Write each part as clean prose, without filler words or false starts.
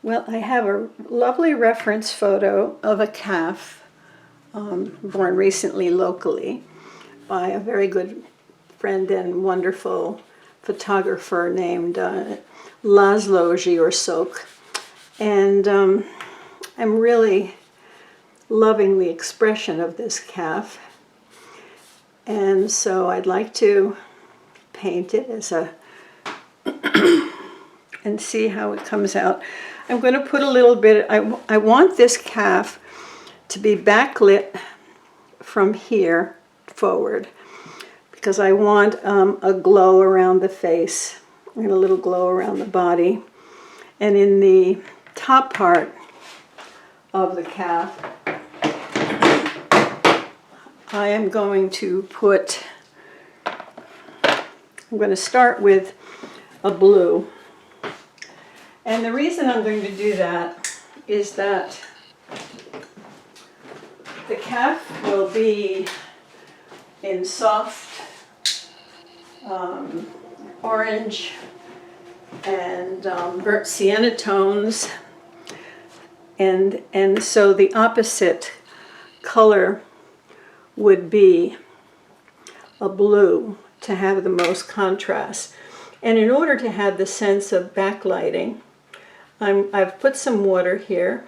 Well, I have a lovely reference photo of a calf born recently locally by a very good friend and wonderful photographer named Lazlo Gyorsok. And I'm really loving the expression of this calf. And so I'd like to paint it as a and see how it comes out. I'm going to put a little bit, I want this calf to be backlit from here forward because I want a glow around the face and a little glow around the body. And in the top part of the calf, I am going to put, I'm going to start with a blue. And the reason I'm going to do that is that the calf will be in soft orange and burnt sienna tones, and so the opposite color would be a blue to have the most contrast. And in order to have the sense of backlighting, I've put some water here,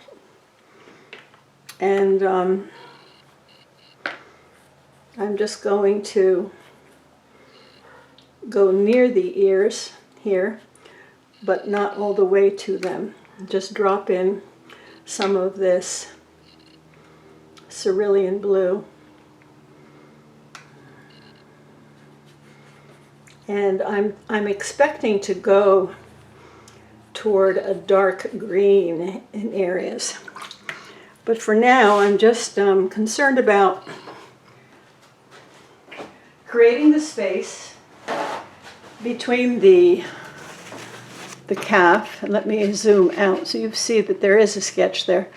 and I'm just going to go near the ears here, but not all the way to them. Just drop in some of this cerulean blue. And I'm expecting to go toward a dark green in areas. But for now, I'm just concerned about creating the space between the calf. And let me zoom out so you see that there is a sketch there.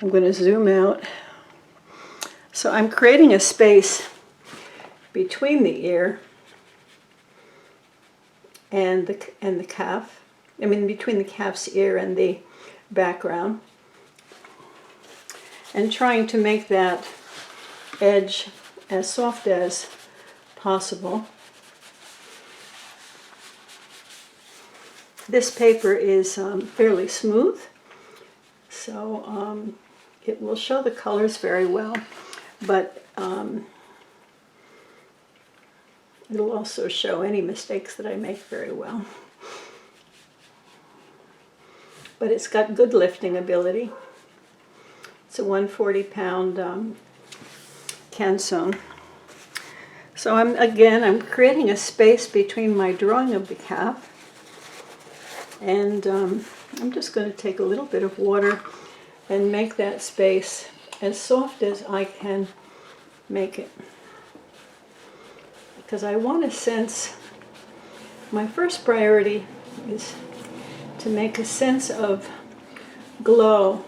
I'm going to zoom out. So I'm creating a space between the ear and the calf. I mean, between the calf's ear and the background, and trying to make that edge as soft as possible. This paper is fairly smooth, so it will show the colors very well, but it'll also show any mistakes that I make very well. But it's got good lifting ability. It's a 140-pound canson. So I'm creating a space between my drawing of the calf, and I'm just going to take a little bit of water and make that space as soft as I can make it. Because I want a sense, my first priority is to make a sense of glow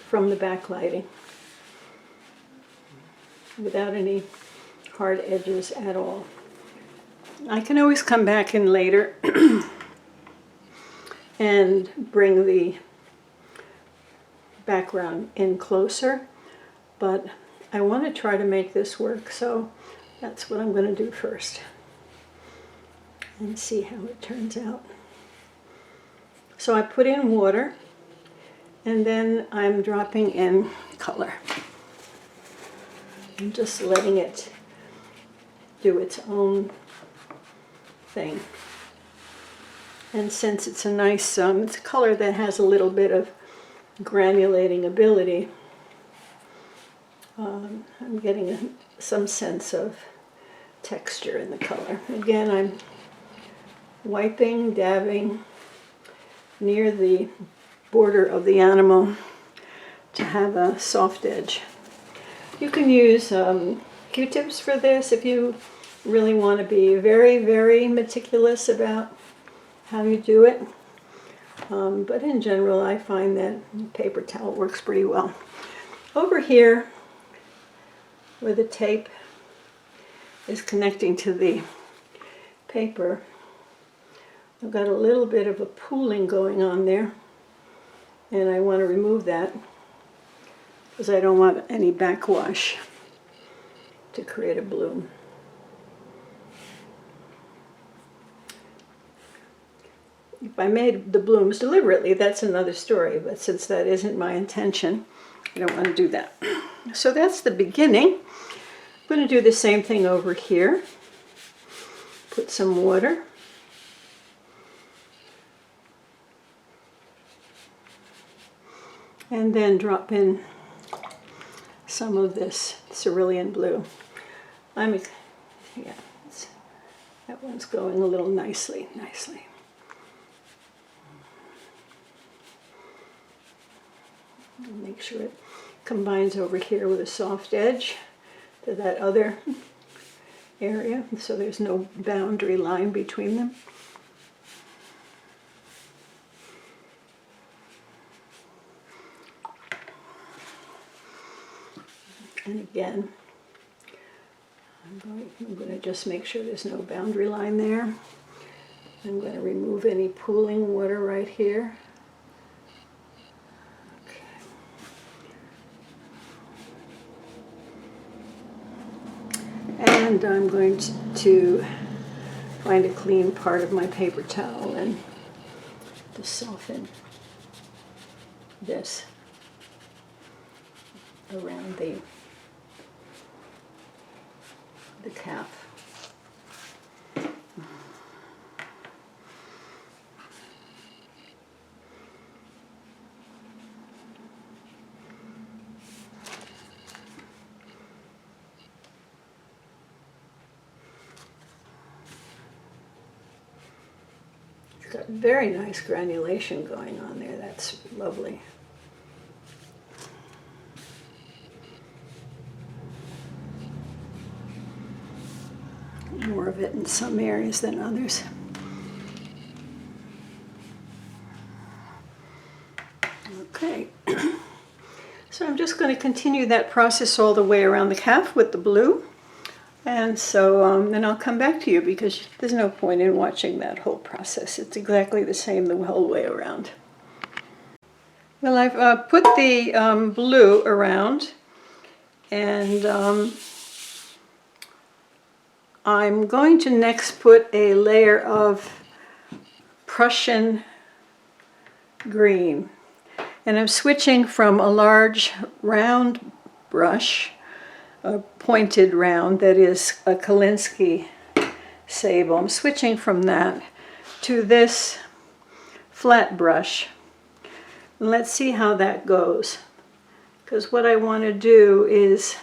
from the backlighting without any hard edges at all. I can always come back in later and bring the background in closer, but I want to try to make this work, so that's what I'm going to do first and see how it turns out. So I put in water, and then I'm dropping in color. I'm just letting it do its own thing. And since it's a nice, it's a color that has a little bit of granulating ability, I'm getting some sense of texture in the color. Again, I'm wiping, dabbing near the border of the animal to have a soft edge. You can use Q-tips for this if you really want to be very, very meticulous about how you do it. But in general, I find that paper towel works pretty well. Over here, where the tape is connecting to the paper, I've got a little bit of a pooling going on there, and I want to remove that because I don't want any backwash to create a bloom. If I made the blooms deliberately, that's another story, but since that isn't my intention, I don't want to do that. So that's the beginning. I'm going to do the same thing over here. Put some water. And then drop in some of this cerulean blue. Yeah, that one's going a little nicely. Make sure it combines over here with a soft edge to that other area, so there's no boundary line between them. And again, I'm going to just make sure there's no boundary line there. I'm going to remove any pooling water right here. And I'm going to find a clean part of my paper towel and to soften this around the calf. It's got very nice granulation going on there. That's lovely. More of it in some areas than others. Okay, so I'm just going to continue that process all the way around the calf with the blue, and so then I'll come back to you because there's no point in watching that whole process. It's exactly the same the whole way around. Well, I've put the blue around, and I'm going to next put a layer of Prussian green. And I'm switching from a large round brush, a pointed round that is a Kolinsky sable. I'm switching from that to this flat brush. And let's see how that goes. Because what I want to do is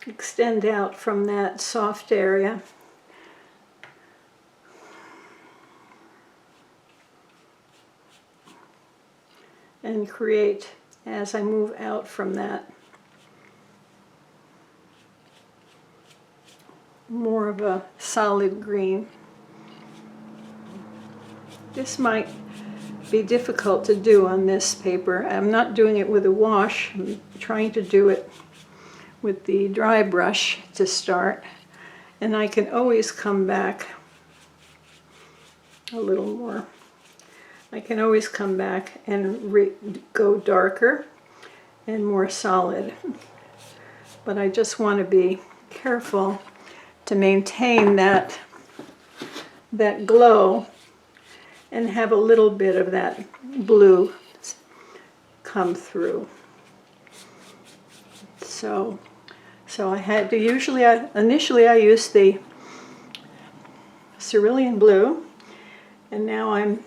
extend out from that soft area and create, as I move out from that, more of a solid green. This might be difficult to do on this paper. I'm not doing it with a wash. I'm trying to do it with the dry brush to start, and I can always come back a little more. I can always come back and go darker and more solid, but I just want to be careful to maintain that glow and have a little bit of that blue come through. So I had to initially I used the cerulean blue, and now I'm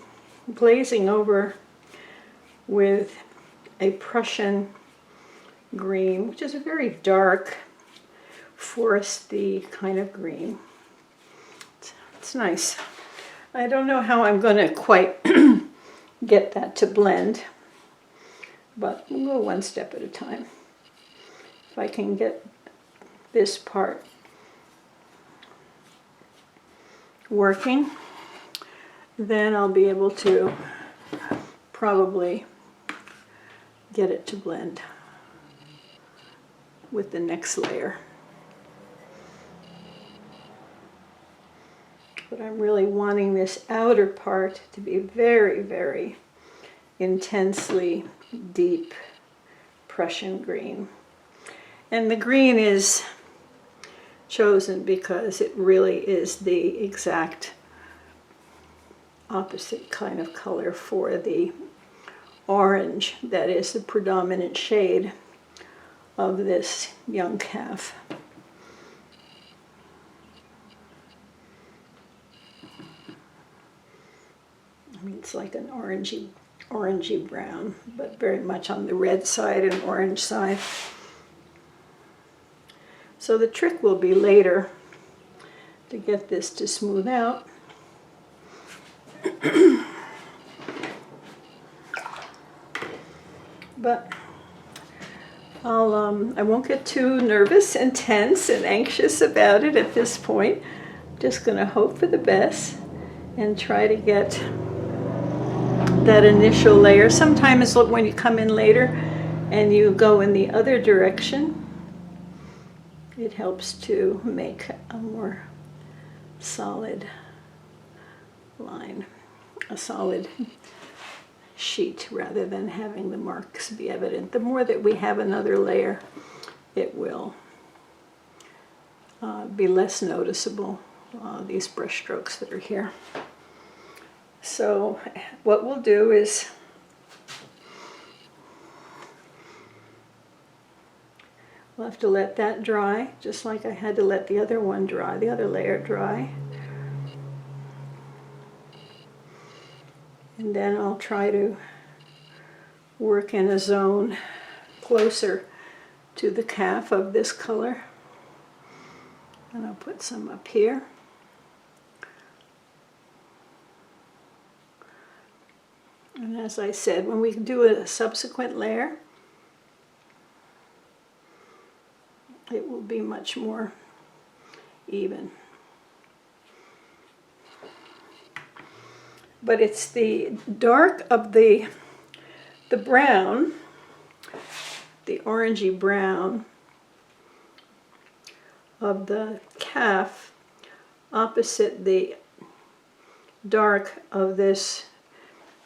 glazing over with a Prussian green, which is a very dark, foresty kind of green. It's nice. I don't know how I'm going to quite get that to blend, but we'll go one step at a time. If I can get this part working, then I'll be able to probably get it to blend. with the next layer. But I'm really wanting this outer part to be very, very intensely deep Prussian green. And the green is chosen because it really is the exact opposite kind of color for the orange that is the predominant shade of this young calf. I mean, it's like an orangey brown, but very much on the red side and orange side. So the trick will be later to get this to smooth out. But I won't get too nervous and tense and anxious about it at this point. I'm just going to hope for the best and try to get that initial layer. Sometimes when you come in later and you go in the other direction, it helps to make a more solid line, a solid sheet, rather than having the marks be evident. The more that we have another layer, it will be less noticeable, these brush strokes that are here. So what we'll do is we'll have to let that dry, just like I had to let the other one dry, the other layer dry. And then I'll try to work in a zone closer to the calf of this color. And I'll put some up here. And as I said, when we do a subsequent layer, it will be much more even. But it's the dark of the brown, the orangey brown of the calf opposite the dark of this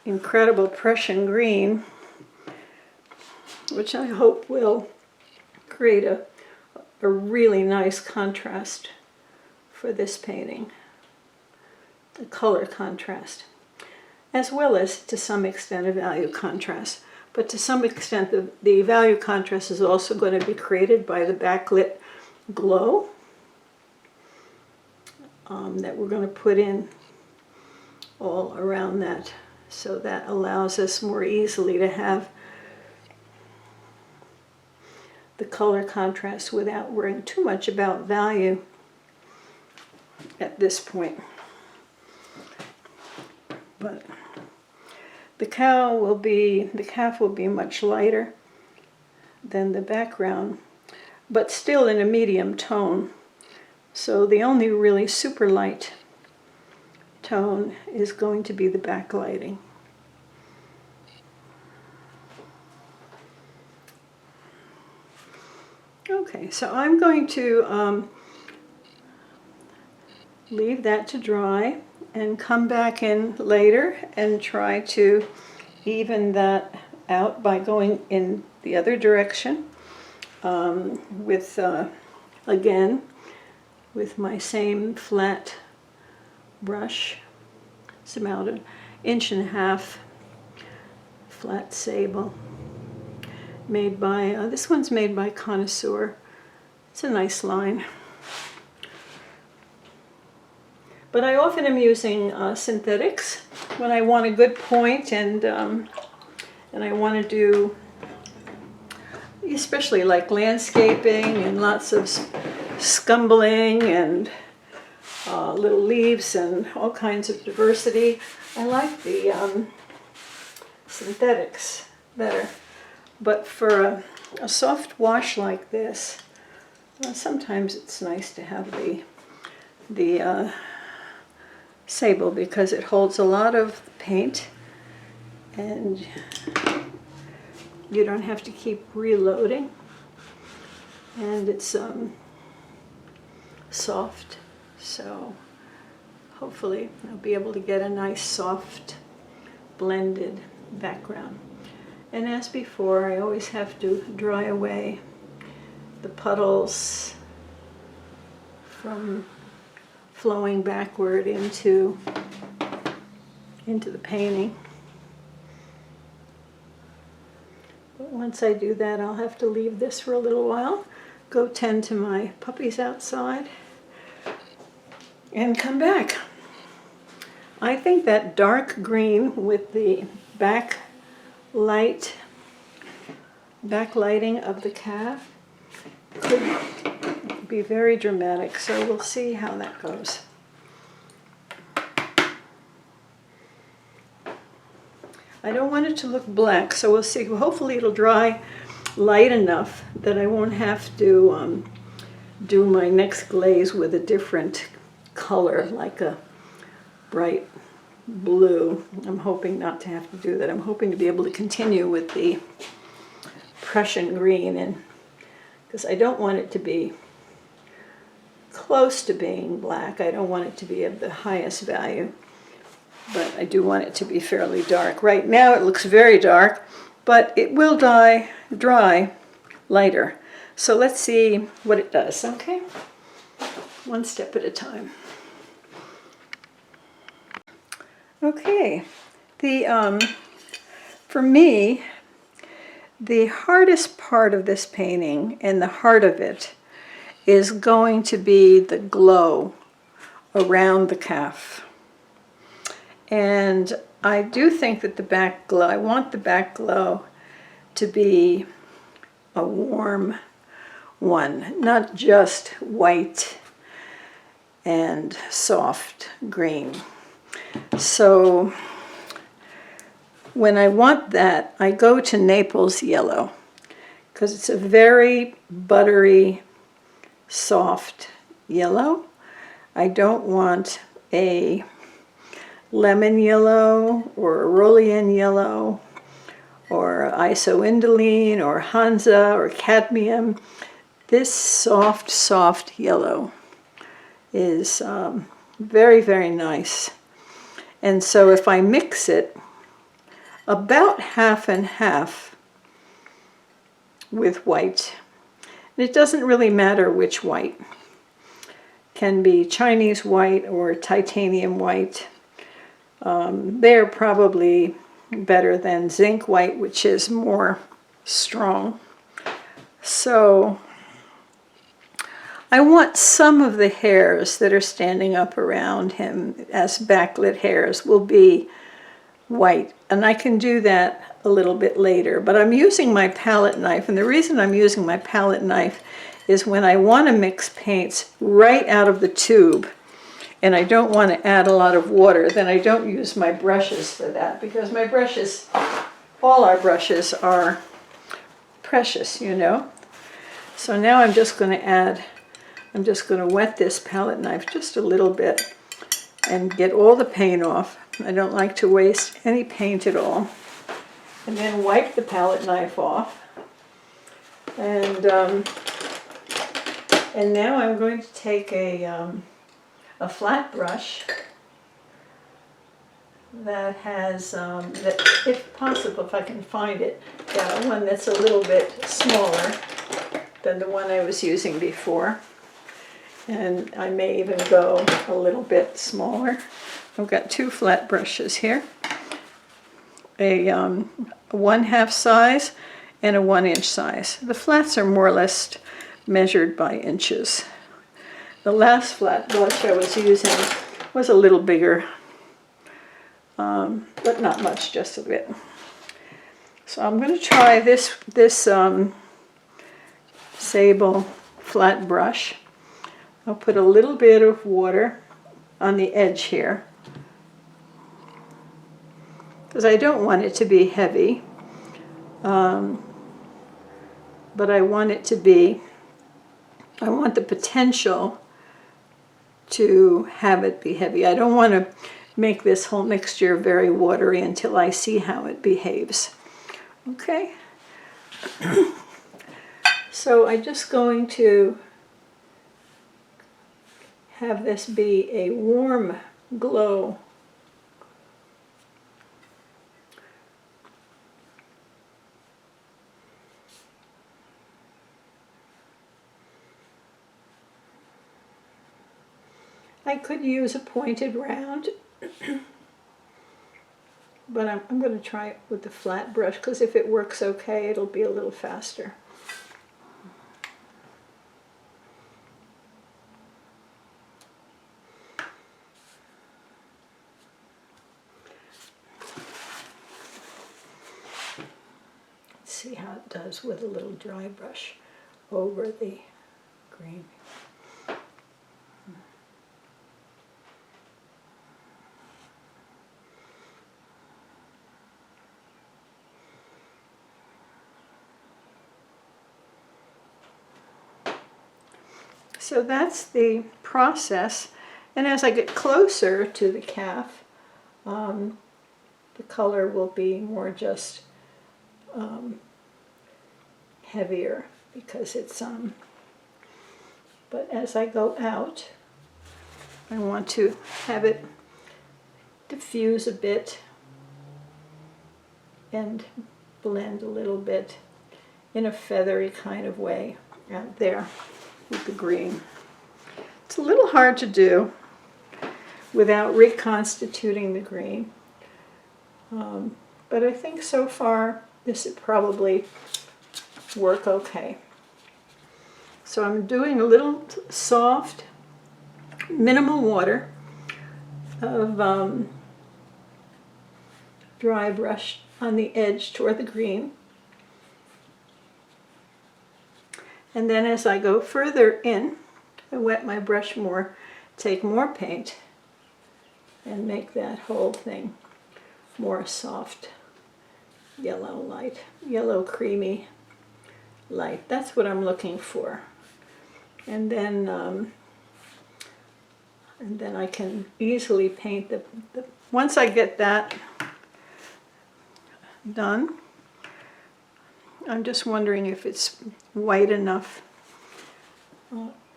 incredible Prussian green, which I hope will create a really nice contrast for this painting, a color contrast, as well as to some extent a value contrast. But to some extent the value contrast is also going to be created by the backlit glow that we're going to put in all around that. So that allows us more easily to have the color contrast without worrying too much about value at this point. But the calf will be much lighter than the background, but still in a medium tone. So the only really super light tone is going to be the backlighting. Okay, so I'm going to leave that to dry and come back in later and try to even that out by going in the other direction with, again, with my same flat brush. It's about 1.5 inch flat sable, made by, this one's made by Connoisseur. It's a nice line. But I often am using synthetics when I want a good point and I want to do, especially like landscaping and lots of scumbling and little leaves and all kinds of diversity. I like the synthetics better. But for a soft wash like this, sometimes it's nice to have the sable because it holds a lot of paint and you don't have to keep reloading. and it's soft, so hopefully I'll be able to get a nice soft blended background. And as before, I always have to dry away the puddles from flowing backward into the painting. But once I do that, I'll have to leave this for a little while, go tend to my puppies outside, and come back. I think that dark green with the backlighting of the calf could be very dramatic, so we'll see how that goes. I don't want it to look black, so we'll see. Hopefully it'll dry light enough that I won't have to do my next glaze with a different color, like a bright blue. I'm hoping not to have to do that. I'm hoping to be able to continue with the Prussian green, and because I don't want it to be close to being black. I don't want it to be of the highest value, but I do want it to be fairly dark. Right now it looks very dark, but it will dry lighter. So let's see what it does, okay? One step at a time. Okay, for me, the hardest part of this painting, and the heart of it, is going to be the glow around the calf. And I do think that the back glow, I want the back glow to be a warm one, not just white and soft green. So when I want that, I go to Naples yellow, because it's a very buttery, soft yellow. I don't want a lemon yellow or Aurelian yellow or isoindoline or Hansa or cadmium. This soft yellow is very, very nice. And so if I mix it about half and half with white, and it doesn't really matter which white, can be Chinese white or titanium white. They're probably better than zinc white, which is more strong. So I want some of the hairs that are standing up around him as backlit hairs will be white, and I can do that a little bit later. But I'm using my palette knife, and the reason I'm using my palette knife is when I want to mix paints right out of the tube, and I don't want to add a lot of water, then I don't use my brushes for that, because my brushes, all our brushes are precious, you know. So now I'm just going to wet this palette knife just a little bit and get all the paint off. I don't like to waste any paint at all. And then wipe the palette knife off. And now I'm going to take a flat brush that has, that if possible, if I can find it, one that's a little bit smaller than the one I was using before. And I may even go a little bit smaller. I've got two flat brushes here, a 1/2 size and a 1-inch size. The flats are more or less measured by inches. The last flat brush I was using was a little bigger, but not much, just a bit. So I'm going to try this sable flat brush. I'll put a little bit of water on the edge here, because I don't want it to be heavy, but I want it to be, I want the potential to have it be heavy. I don't want to make this whole mixture very watery until I see how it behaves. Okay? So I'm just going to have this be a warm glow. I could use a pointed round, but I'm going to try it with the flat brush, because if it works okay, it'll be a little faster. Let's see how it does with a little dry brush over the green. So that's the process, and as I get closer to the calf, the color will be more just heavier, because it's but as I go out, I want to have it diffuse a bit and blend a little bit in a feathery kind of way out there with the green. It's a little hard to do without reconstituting the green, but I think so far this would probably work okay. So I'm doing a little soft, minimal water of dry brush on the edge toward the green. And then as I go further in, I wet my brush more, take more paint, and make that whole thing more soft yellow light, yellow creamy light. That's what I'm looking for. And then I can easily paint the once I get that done. I'm just wondering if it's white enough.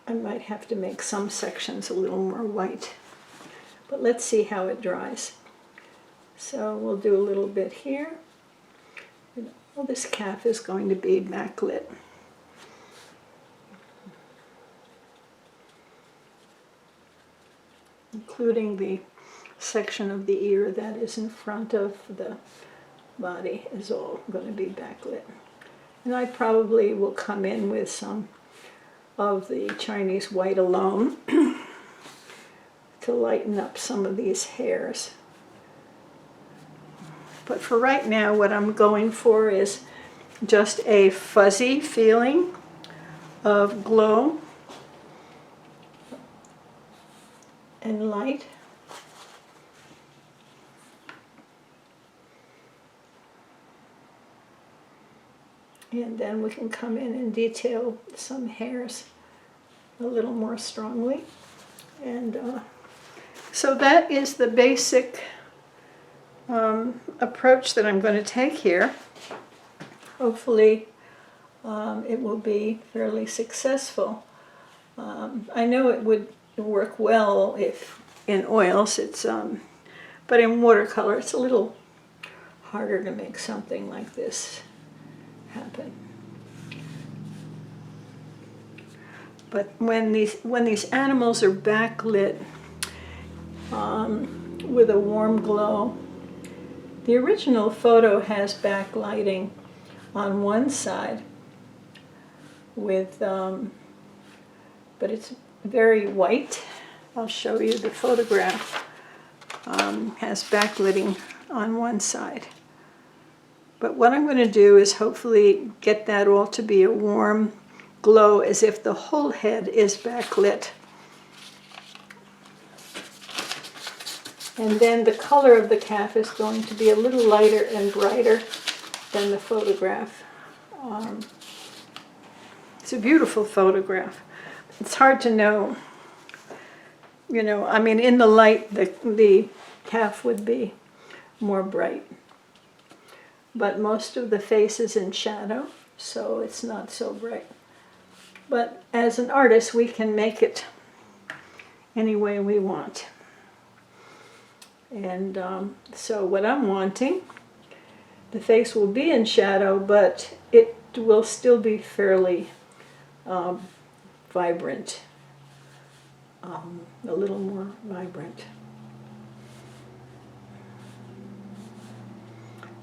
I might have to make some sections a little more white, but let's see how it dries. So we'll do a little bit here. Well, this calf is going to be backlit. Including the section of the ear that is in front of the body is all going to be backlit. And I probably will come in with some of the Chinese white alone to lighten up some of these hairs. But for right now, what I'm going for is just a fuzzy feeling of glow and light. And then we can come in and detail some hairs a little more strongly. And so that is the basic approach that I'm going to take here. Hopefully it will be fairly successful. I know it would work well if in oils, but in watercolor it's a little harder to make something like this happen. But when these animals are backlit with a warm glow, the original photo has backlighting on one side with, but it's very white. I'll show you the photograph. Has backlighting on one side. But what I'm going to do is hopefully get that all to be a warm glow as if the whole head is backlit. And then the color of the calf is going to be a little lighter and brighter than the photograph. It's a beautiful photograph. It's hard to know, you know, I mean in the light the calf would be more bright. But most of the face is in shadow, so it's not so bright. But as an artist, we can make it any way we want. And so what I'm wanting, the face will be in shadow, but it will still be fairly vibrant, a little more vibrant.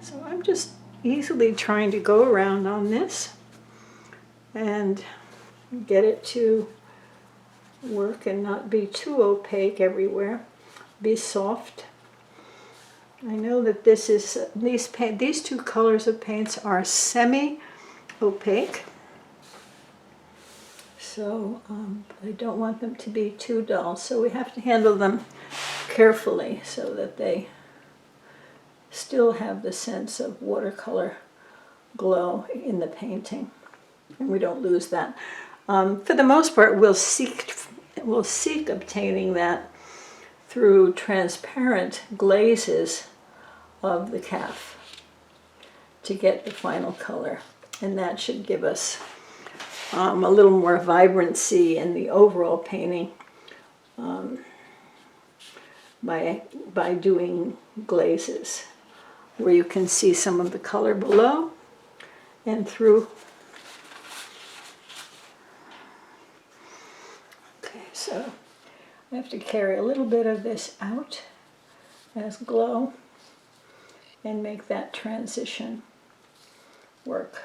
So I'm just easily trying to go around on this and get it to work and not be too opaque everywhere. Be soft. I know that this is these two colors of paints are semi-opaque, so I don't want them to be too dull. So we have to handle them carefully so that they still have the sense of watercolor glow in the painting, and we don't lose that. For the most part, we'll seek obtaining that through transparent glazes of the calf to get the final color, and that should give us a little more vibrancy in the overall painting by doing glazes where you can see some of the color below and through. Okay, so I have to carry a little bit of this out as glow and make that transition work.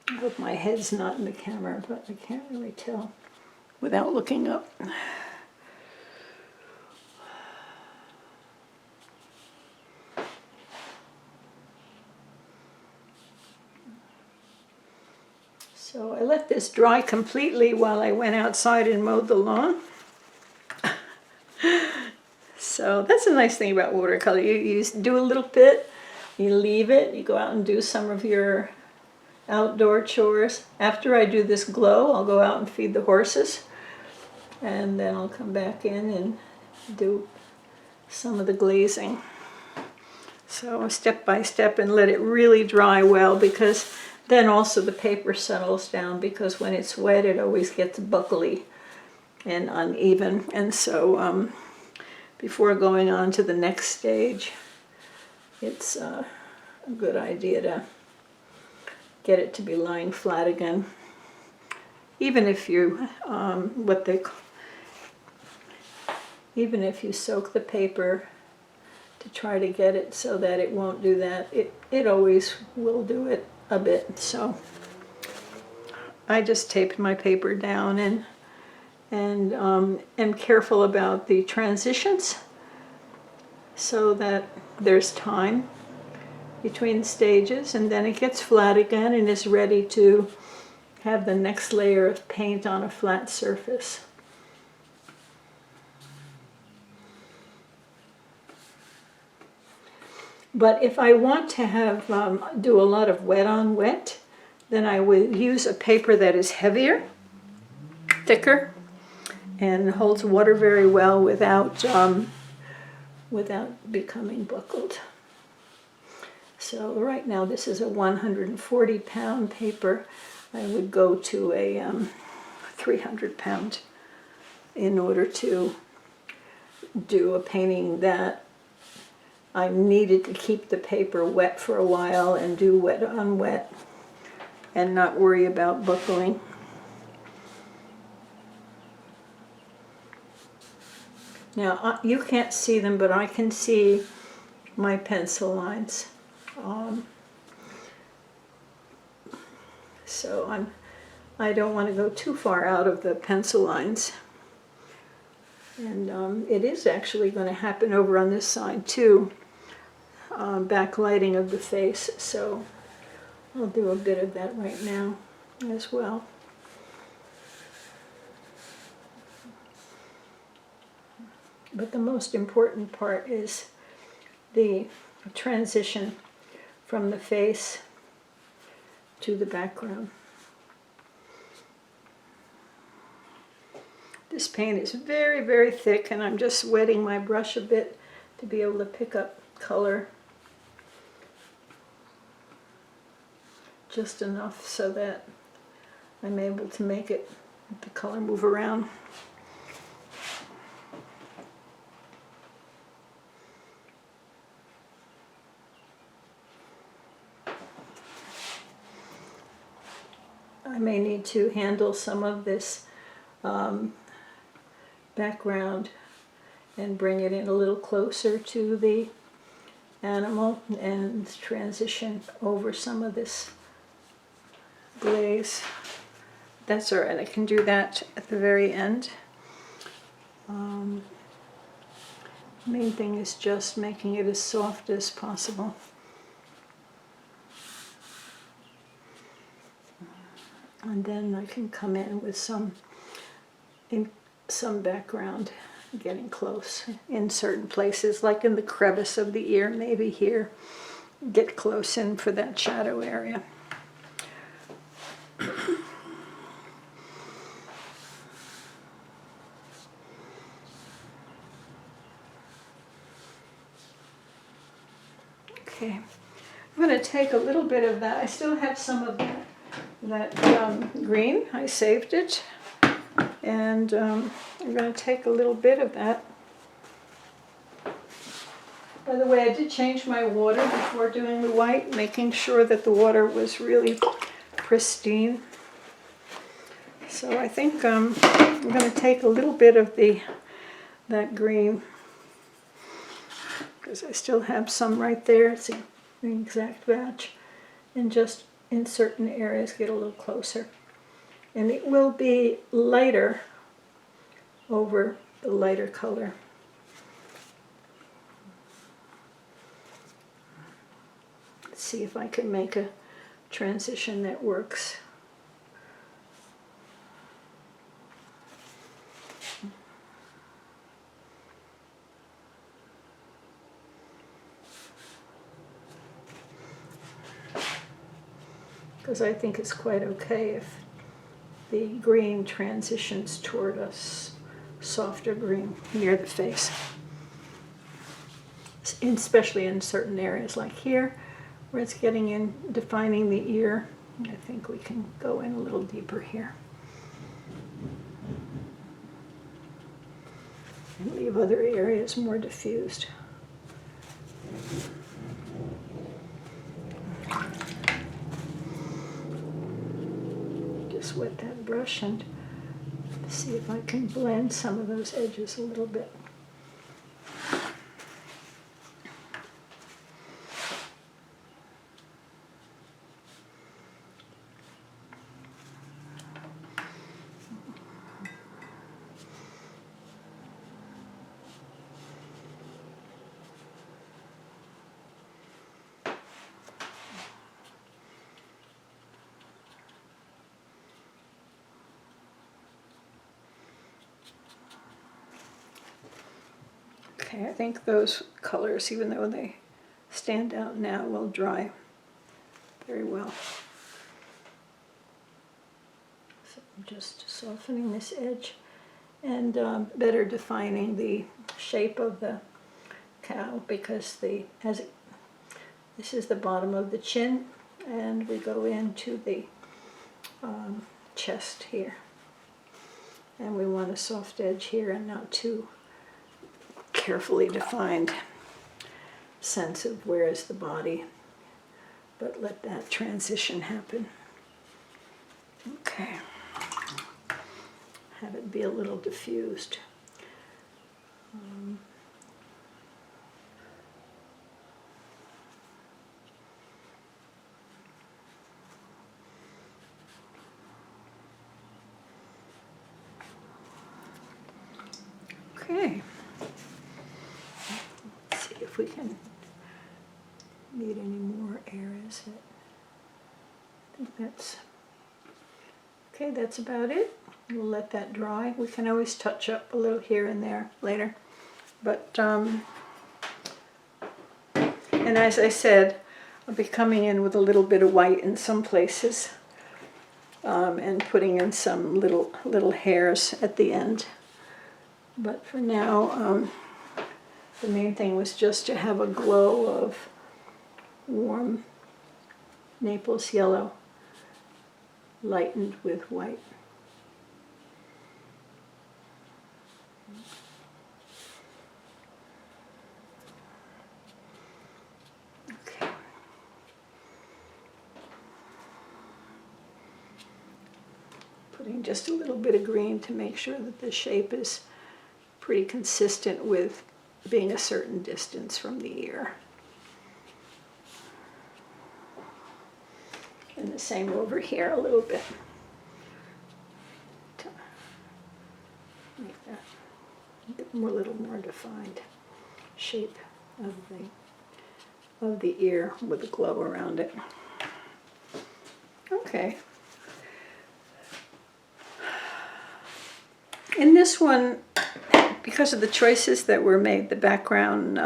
I hope my head's not in the camera, but I can't really tell without looking up. So I let this dry completely while I went outside and mowed the lawn. So that's a nice thing about watercolor. You do a little bit, you leave it, you go out and do some of your outdoor chores. After I do this glow, I'll go out and feed the horses, and then I'll come back in and do some of the glazing. So step by step, and let it really dry well, because then also the paper settles down, because when it's wet it always gets buckly and uneven. And so before going on to the next stage, it's a good idea to get it to be lying flat again. Even if you even if you soak the paper to try to get it so that it won't do that, it always will do it a bit. So I just taped my paper down and am careful about the transitions so that there's time between stages, and then it gets flat again and is ready to have the next layer of paint on a flat surface. But if I want to have do a lot of wet on wet, then I would use a paper that is heavier, thicker, and holds water very well without becoming buckled. So right now this is a 140-pound paper. I would go to a 300-pound in order to do a painting that I needed to keep the paper wet for a while and do wet on wet and not worry about buckling. Now you can't see them, but I can see my pencil lines. So I don't want to go too far out of the pencil lines. And it is actually going to happen over on this side too, backlighting of the face. So I'll do a bit of that right now as well. But the most important part is the transition from the face to the background. This paint is very, very thick, and I'm just wetting my brush a bit to be able to pick up color just enough so that I'm able to make the color move around. I may need to handle some of this background and bring it in a little closer to the animal and transition over some of this glaze. That's all right, I can do that at the very end. Main thing is just making it as soft as possible. And then I can come in with some background, getting close in certain places, like in the crevice of the ear, maybe here. Get close in for that shadow area. Okay, I'm going to take a little bit of that. I still have some of that green. I saved it. And I'm going to take a little bit of that. By the way, I did change my water before doing the white, making sure that the water was really pristine. So I think I'm going to take a little bit of that green, because I still have some right there. It's the exact match. And just in certain areas get a little closer. And it will be lighter over the lighter color. Let's see if I can make a transition that works. Because I think it's quite okay if the green transitions toward a softer green near the face, especially in certain areas like here where it's getting in, defining the ear. I think we can go in a little deeper here and leave other areas more diffused. Just wet that brush and see if I can blend some of those edges a little bit. Okay, I think those colors, even though they stand out now, will dry very well. So I'm just softening this edge and better defining the shape of the cow, because this is the bottom of the chin, and we go into the chest here. And we want a soft edge here and not too carefully defined sense of where is the body, but let that transition happen. Okay, have it be a little diffused. Okay. If we can need any more areas. I think that's okay. That's about it. We'll let that dry. We can always touch up a little here and there later. But and as I said, I'll be coming in with a little bit of white in some places, and putting in some little hairs at the end. But for now, the main thing was just to have a glow of warm Naples yellow lightened with white. Okay. Putting just a little bit of green to make sure that the shape is pretty consistent with being a certain distance from the ear. And the same over here a little bit. To make that a little more defined shape of the ear with a glow around it. Okay. In this one, because of the choices that were made, the background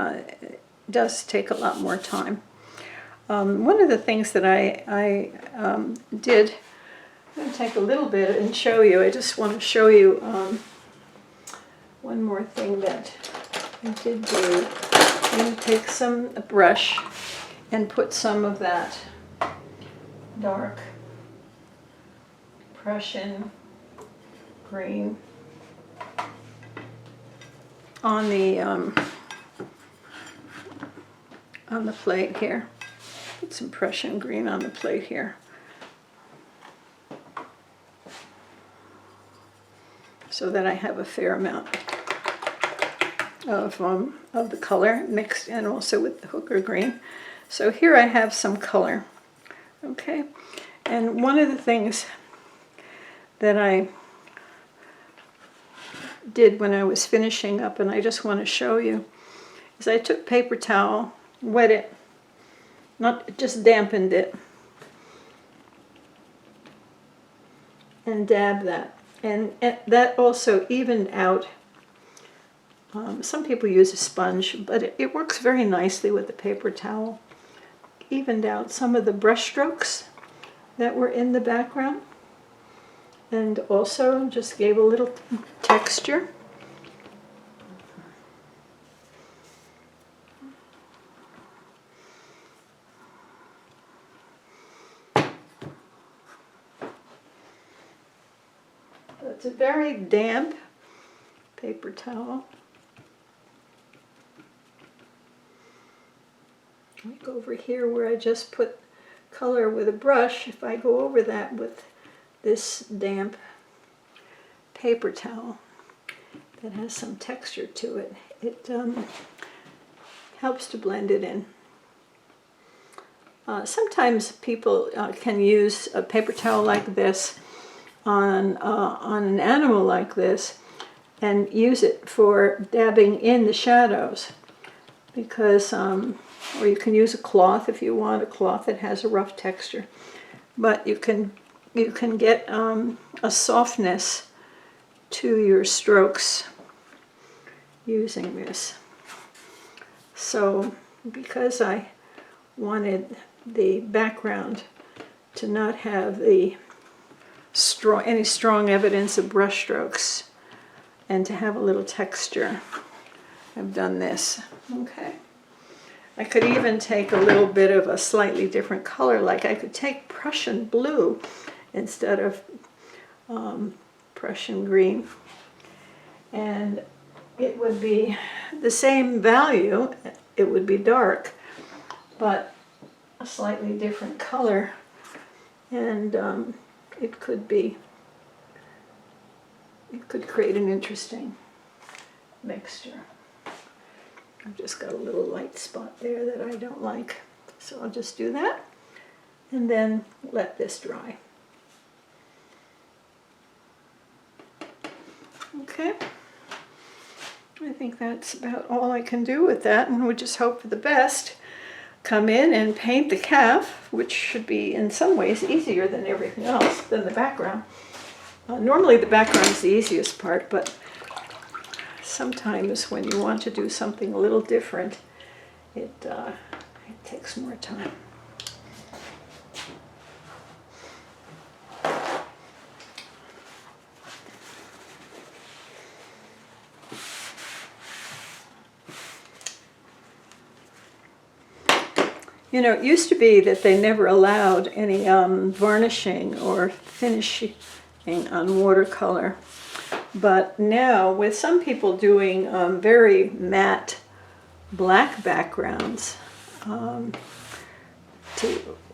does take a lot more time. One of the things that I did, I'm going to take a little bit and show you. I just want to show you one more thing that I did do. I'm going to take a brush and put some of that dark Prussian green on the plate here. Put some Prussian green on the plate here, so that I have a fair amount of the color mixed in also with the hooker green. So here I have some color. Okay, and one of the things that I did when I was finishing up, and I just want to show you, is I took paper towel, wet it, not just dampened it, and dabbed that, and that also evened out. Some people use a sponge, but it works very nicely with the paper towel. Evened out some of the brush strokes that were in the background, and also just gave a little texture. It's a very damp paper towel. Like over here where I just put color with a brush, if I go over that with this damp paper towel that has some texture to it, it helps to blend it in. Sometimes people can use a paper towel like this on an animal like this and use it for dabbing in the shadows, because or you can use a cloth if you want, a cloth that has a rough texture, but you can get a softness to your strokes using this. So because I wanted the background to not have any strong evidence of brush strokes and to have a little texture, I've done this. Okay. I could even take a little bit of a slightly different color, like I could take Prussian blue instead of Prussian green, and it would be the same value. It would be dark, but a slightly different color, and it could create an interesting mixture. I've just got a little light spot there that I don't like, so I'll just do that and then let this dry. Okay, I think that's about all I can do with that, and we just hope for the best. Come in and paint the calf, which should be in some ways easier than everything else, than the background. Normally the background is the easiest part, but sometimes when you want to do something a little different, it takes more time. You know, it used to be that they never allowed any varnishing or finishing on watercolor. But now, with some people doing very matte black backgrounds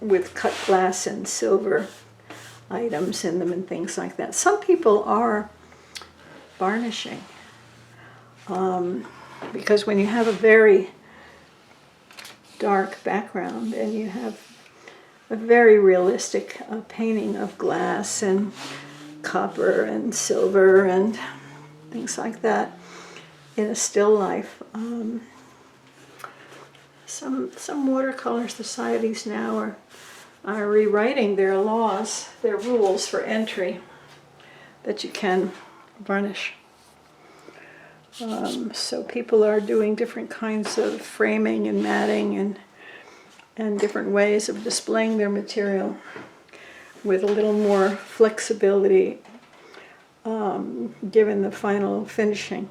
with cut glass and silver items in them and things like that, some people are varnishing. Because when you have a very dark background and you have a very realistic painting of glass and copper and silver and things like that in a still life, some watercolor societies now are rewriting their laws, their rules for entry, that you can varnish. So people are doing different kinds of framing and matting and different ways of displaying their material with a little more flexibility given the final finishing.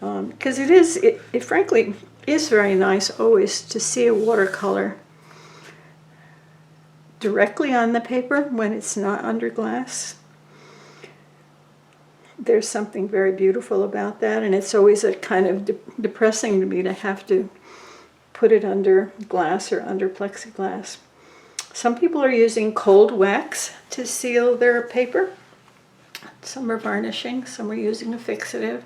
Because it frankly is very nice always to see a watercolor directly on the paper when it's not under glass. There's something very beautiful about that, and it's always a kind of depressing to me to have to put it under glass or under plexiglass. Some people are using cold wax to seal their paper. Some are varnishing, some are using a fixative.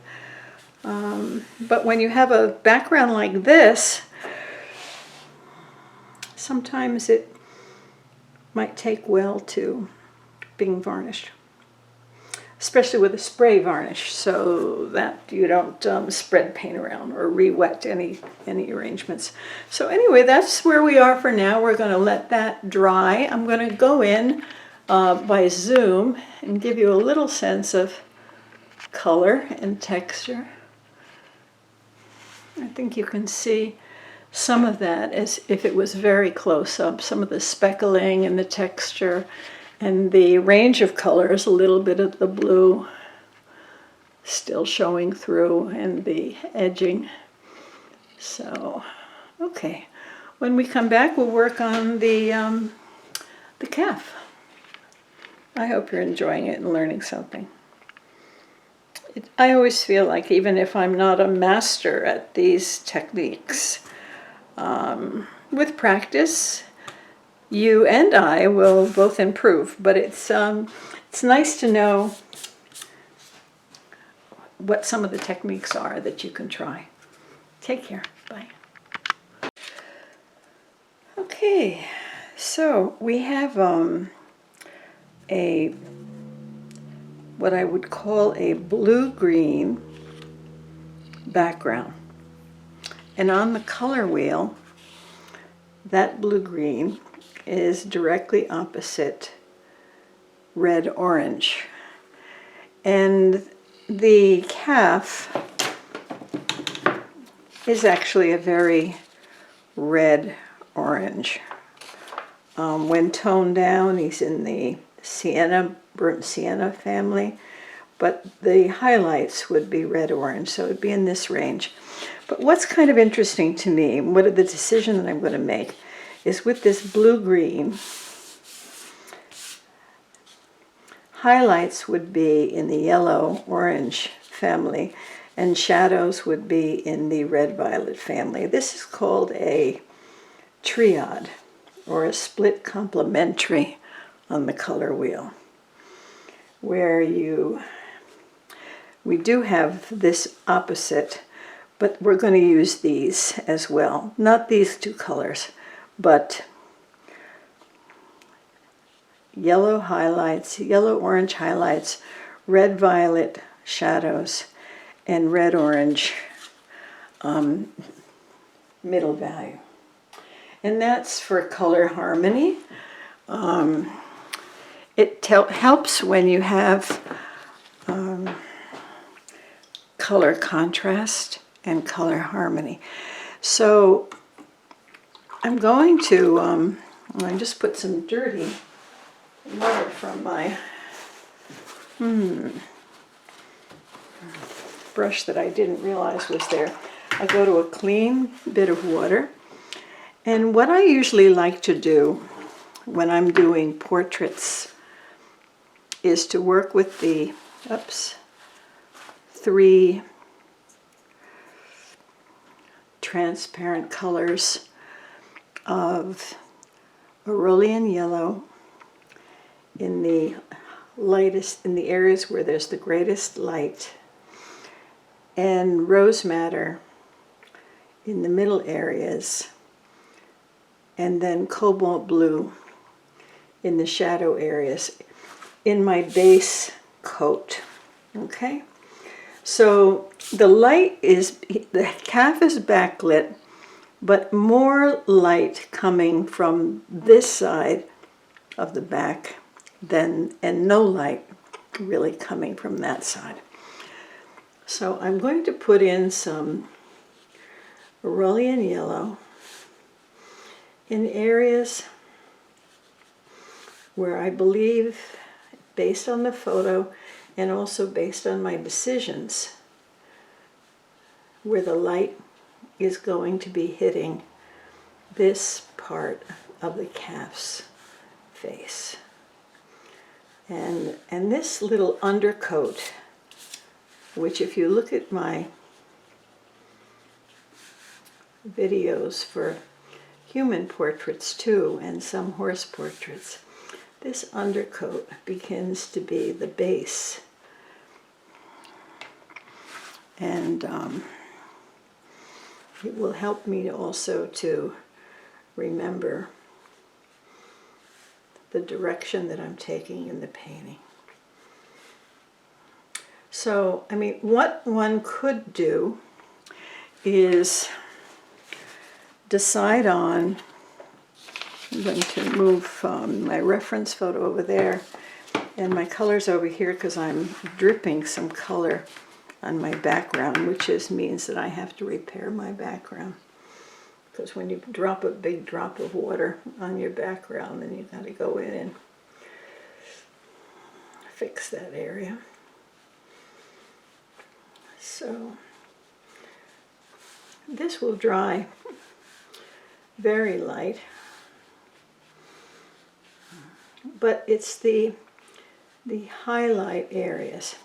But when you have a background like this, sometimes it might take well to being varnished, especially with a spray varnish, so that you don't spread paint around or re-wet any arrangements. So anyway, that's where we are for now. We're going to let that dry. I'm going to go in by zoom and give you a little sense of color and texture. I think you can see some of that as if it was very close up, some of the speckling and the texture and the range of colors, a little bit of the blue still showing through and the edging. So, okay. When we come back, we'll work on the calf. I hope you're enjoying it and learning something. I always feel like even if I'm not a master at these techniques, with practice, you and I will both improve. But it's nice to know what some of the techniques are that you can try. Take care. Bye. Okay, so we have what I would call a blue-green background. And on the color wheel, that blue-green is directly opposite red-orange. And the calf is actually a very red-orange. When toned down, he's in the sienna, burnt sienna family, but the highlights would be red-orange, so it would be in this range. But what's kind of interesting to me, what the decision that I'm going to make, is with this blue-green, highlights would be in the yellow-orange family, and shadows would be in the red-violet family. This is called a triad, or a split complementary on the color wheel, where we do have this opposite, but we're going to use these as well. Not these two colors, but yellow highlights, yellow-orange highlights, red-violet shadows, and red-orange middle value. And that's for color harmony. It helps when you have color contrast and color harmony. So I'm going to, I just put some dirty water from my brush that I didn't realize was there. I go to a clean bit of water. And what I usually like to do when I'm doing portraits is to work with the, three transparent colors of Cerulean yellow in the lightest, in the areas where there's the greatest light, and rose madder in the middle areas, and then cobalt blue in the shadow areas in my base coat. Okay, so the light is, the calf is backlit, but more light coming from this side of the back than, and no light really coming from that side. So I'm going to put in some cerulean yellow in areas where I believe, based on the photo and also based on my decisions, where the light is going to be hitting this part of the calf's face. And this little undercoat, which if you look at my videos for human portraits too, and some horse portraits, this undercoat begins to be the base. And it will help me also to remember the direction that I'm taking in the painting. So, I mean, what one could do is decide on, I'm going to move my reference photo over there and my colors over here because I'm dripping some color on my background, which means that I have to repair my background. Because when you drop a big drop of water on your background, then you've got to go in and fix that area. So this will dry very light, but it's the highlight areas.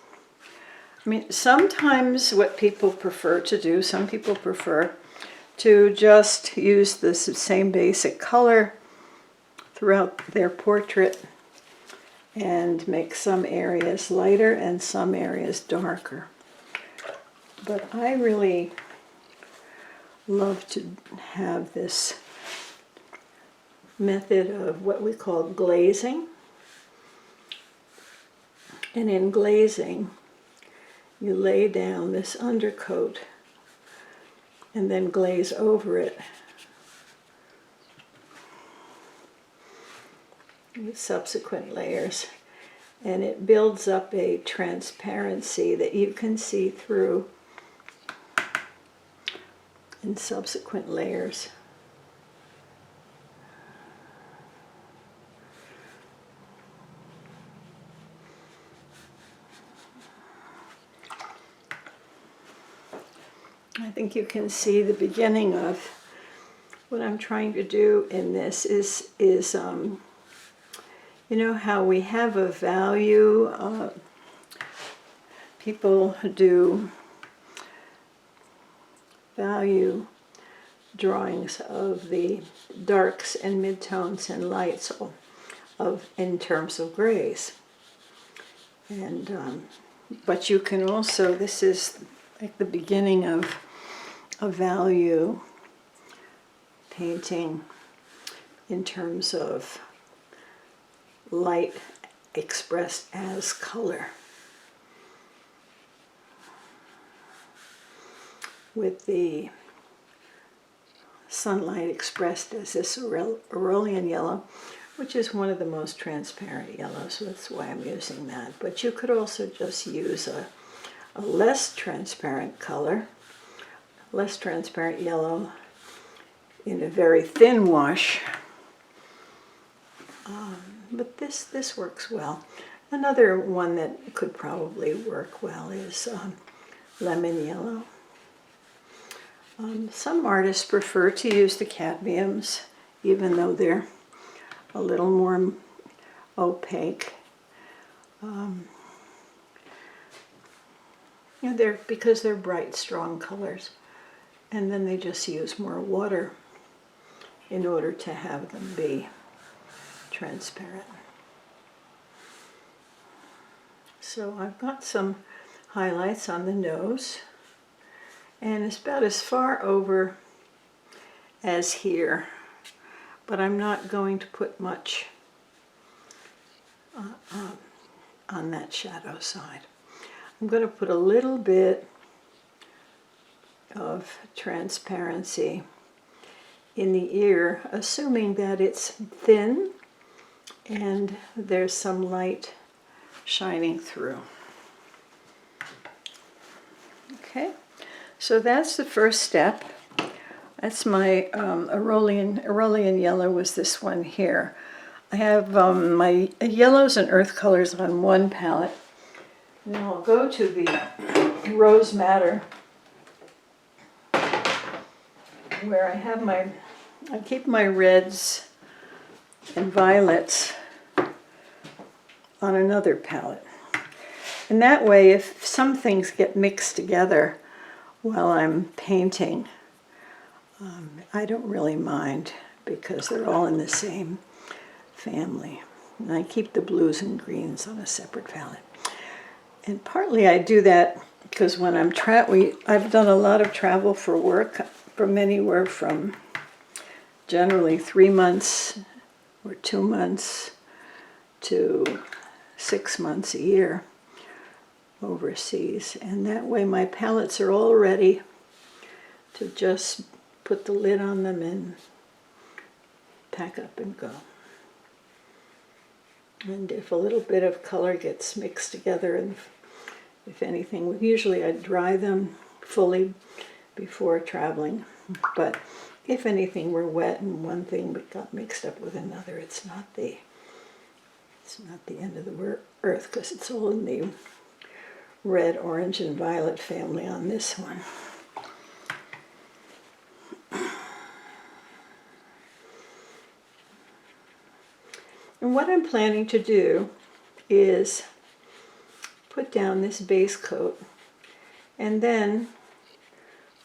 I mean, sometimes what people prefer to do, some people prefer to just use the same basic color throughout their portrait and make some areas lighter and some areas darker. But I really love to have this method of what we call glazing. And in glazing, you lay down this undercoat and then glaze over it with subsequent layers. And it builds up a transparency that you can see through in subsequent layers. I think you can see the beginning of what I'm trying to do in this is you know how we have a value, people do value drawings of the darks and midtones and lights in terms of grays. And but you can also, this is like the beginning of a value painting in terms of light expressed as color, with the sunlight expressed as this cerulean yellow, which is one of the most transparent yellows, so that's why I'm using that. But you could also just use a less transparent color, less transparent yellow in a very thin wash. But this works well. Another one that could probably work well is lemon yellow. Some artists prefer to use the cadmiums, even though they're a little more opaque. because they're bright, strong colors. And then they just use more water in order to have them be transparent. So I've got some highlights on the nose, and it's about as far over as here, but I'm not going to put much on that shadow side. I'm going to put a little bit of transparency in the ear, assuming that it's thin and there's some light shining through. Okay, so that's the first step. That's my Aurelian yellow was this one here. I have my yellows and earth colors on one palette. Now I'll go to the Rose Madder, where I keep my reds and violets on another palette. And that way, if some things get mixed together while I'm painting, I don't really mind because they're all in the same family. And I keep the blues and greens on a separate palette. And partly I do that because when I'm I've done a lot of travel for work, from anywhere from generally 3 months or 2 months to 6 months a year overseas. And that way my palettes are all ready to just put the lid on them and pack up and go. And if a little bit of color gets mixed together, and if anything, usually I dry them fully before traveling, but if anything were wet and one thing got mixed up with another, it's not the end of the earth, because it's all in the red, orange, and violet family on this one. And what I'm planning to do is put down this base coat, and then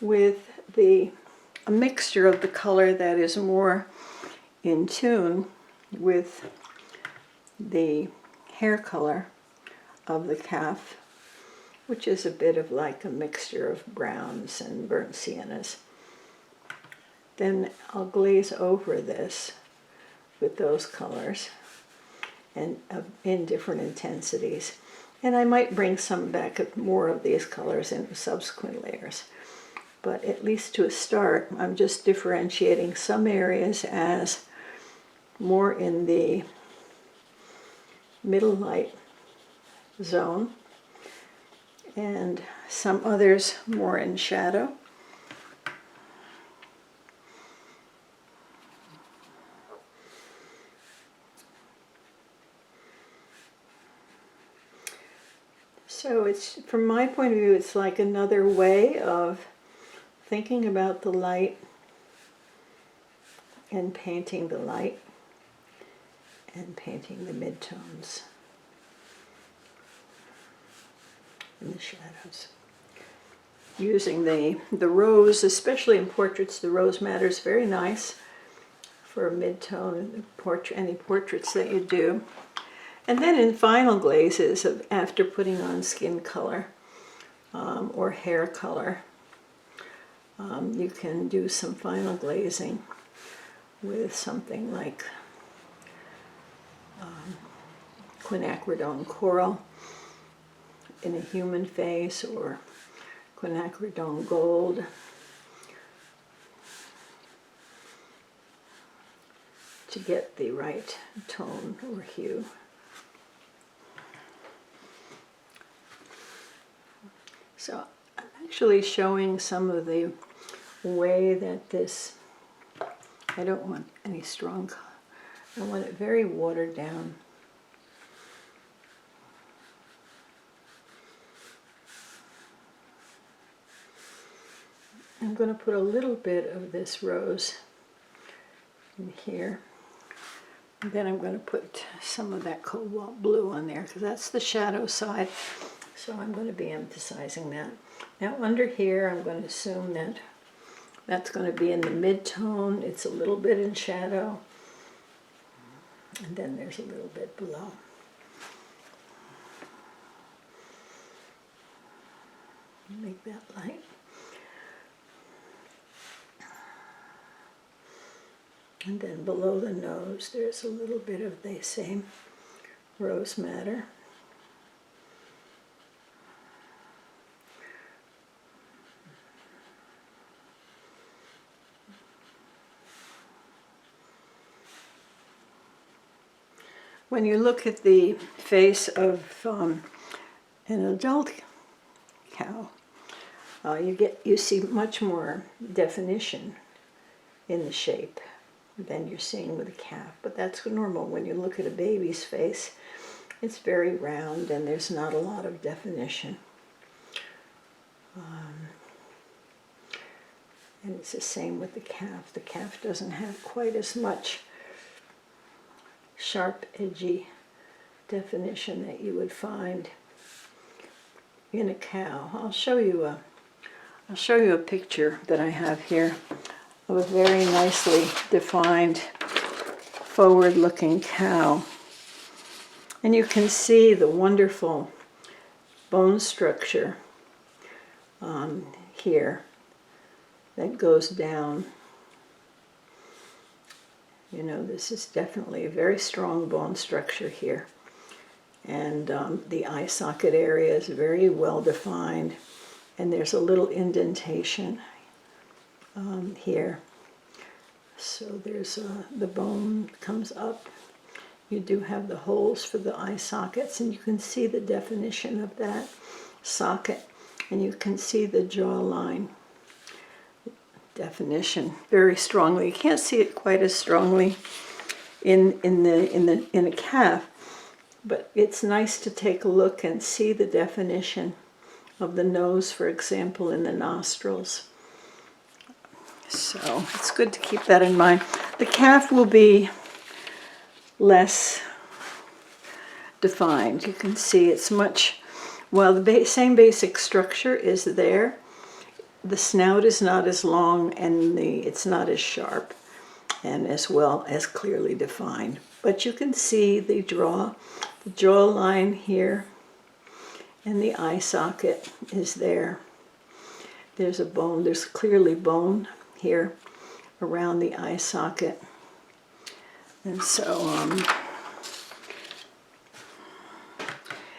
with a mixture of the color that is more in tune with the hair color of the calf, which is a bit of like a mixture of browns and burnt siennas. Then I'll glaze over this with those colors and in different intensities. And I might bring some back, more of these colors in subsequent layers. But at least to a start, I'm just differentiating some areas as more in the middle light zone, and some others more in shadow. So it's, from my point of view, it's like another way of thinking about the light and painting the light and painting the midtones and the shadows. Using the rose, especially in portraits, the rose madder is very nice for a midtone, any portraits that you do. And then in final glazes, after putting on skin color or hair color, you can do some final glazing with something like quinacridone coral in a human face, or quinacridone gold. To get the right tone or hue. So I'm actually showing some of the way that this, I don't want any strong color. I want it very watered down. I'm going to put a little bit of this rose in here, And then I'm going to put some of that cobalt blue on there because that's the shadow side. So I'm going to be emphasizing that. Now under here, I'm going to assume that that's going to be in the mid-tone. It's a little bit in shadow. And then there's a little bit below. Make that light. And then below the nose, there's a little bit of the same rose madder. When you look at the face of an adult cow, you see much more definition in the shape than you're seeing with a calf. But that's normal. When you look at a baby's face, it's very round and there's not a lot of definition. And it's the same with the calf. The calf doesn't have quite as much sharp, edgy definition that you would find in a cow. I'll show you a picture that I have here of a very nicely defined, forward-looking cow. And you can see the wonderful bone structure here that goes down. You know, this is definitely a very strong bone structure here. And the eye socket area is very well defined. And there's a little indentation here. So there's the bone comes up. You do have the holes for the eye sockets, and you can see the definition of that socket. And you can see the jawline definition very strongly. You can't see it quite as strongly in a calf, but it's nice to take a look and see the definition of the nose, for example, in the nostrils. So it's good to keep that in mind. The calf will be less defined. You can see it's much, well, the same basic structure is there. The snout is not as long and it's not as sharp and as well as clearly defined. But you can see the jawline here, and the eye socket is there. There's a bone, there's clearly bone here around the eye socket. And so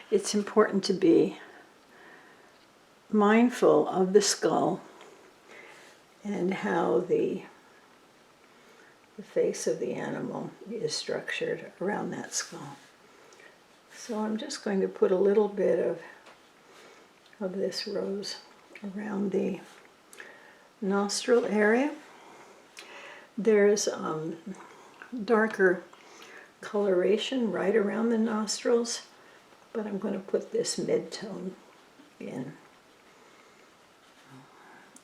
it's important to be mindful of the skull and how the face of the animal is structured around that skull. So I'm just going to put a little bit of this rose around the nostril area. There's darker coloration right around the nostrils, but I'm going to put this mid-tone in.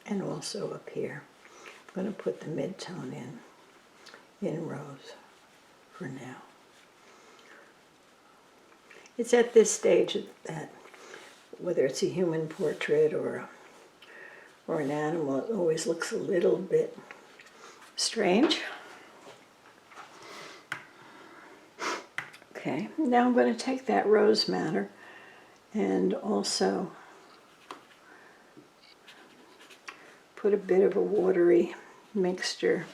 And also up here. I'm going to put the mid-tone in rose for now. It's at this stage that whether it's a human portrait or an animal, it always looks a little bit strange. Okay, now I'm going to take that rose madder and also put a bit of a watery mixture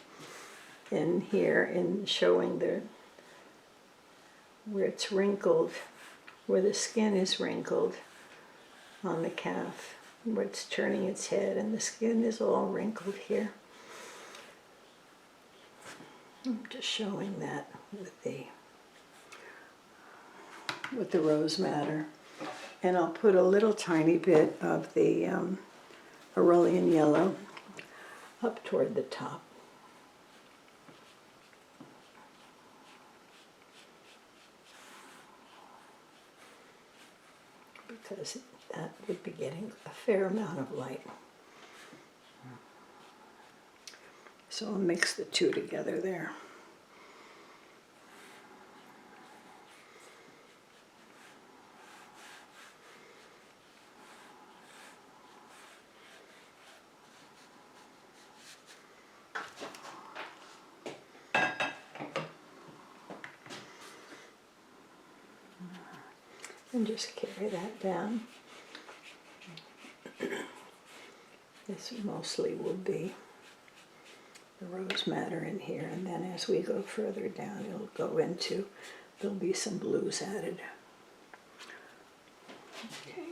in here in showing where it's wrinkled, where the skin is wrinkled on the calf, where it's turning its head and the skin is all wrinkled here. I'm just showing that with the rose madder. And I'll put a little tiny bit of the Aurelian yellow up toward the top. Because that would be getting a fair amount of light. So I'll mix the two together there. And just carry that down. This mostly will be the rose madder in here, and then as we go further down, it'll go into, there'll be some blues added. Okay,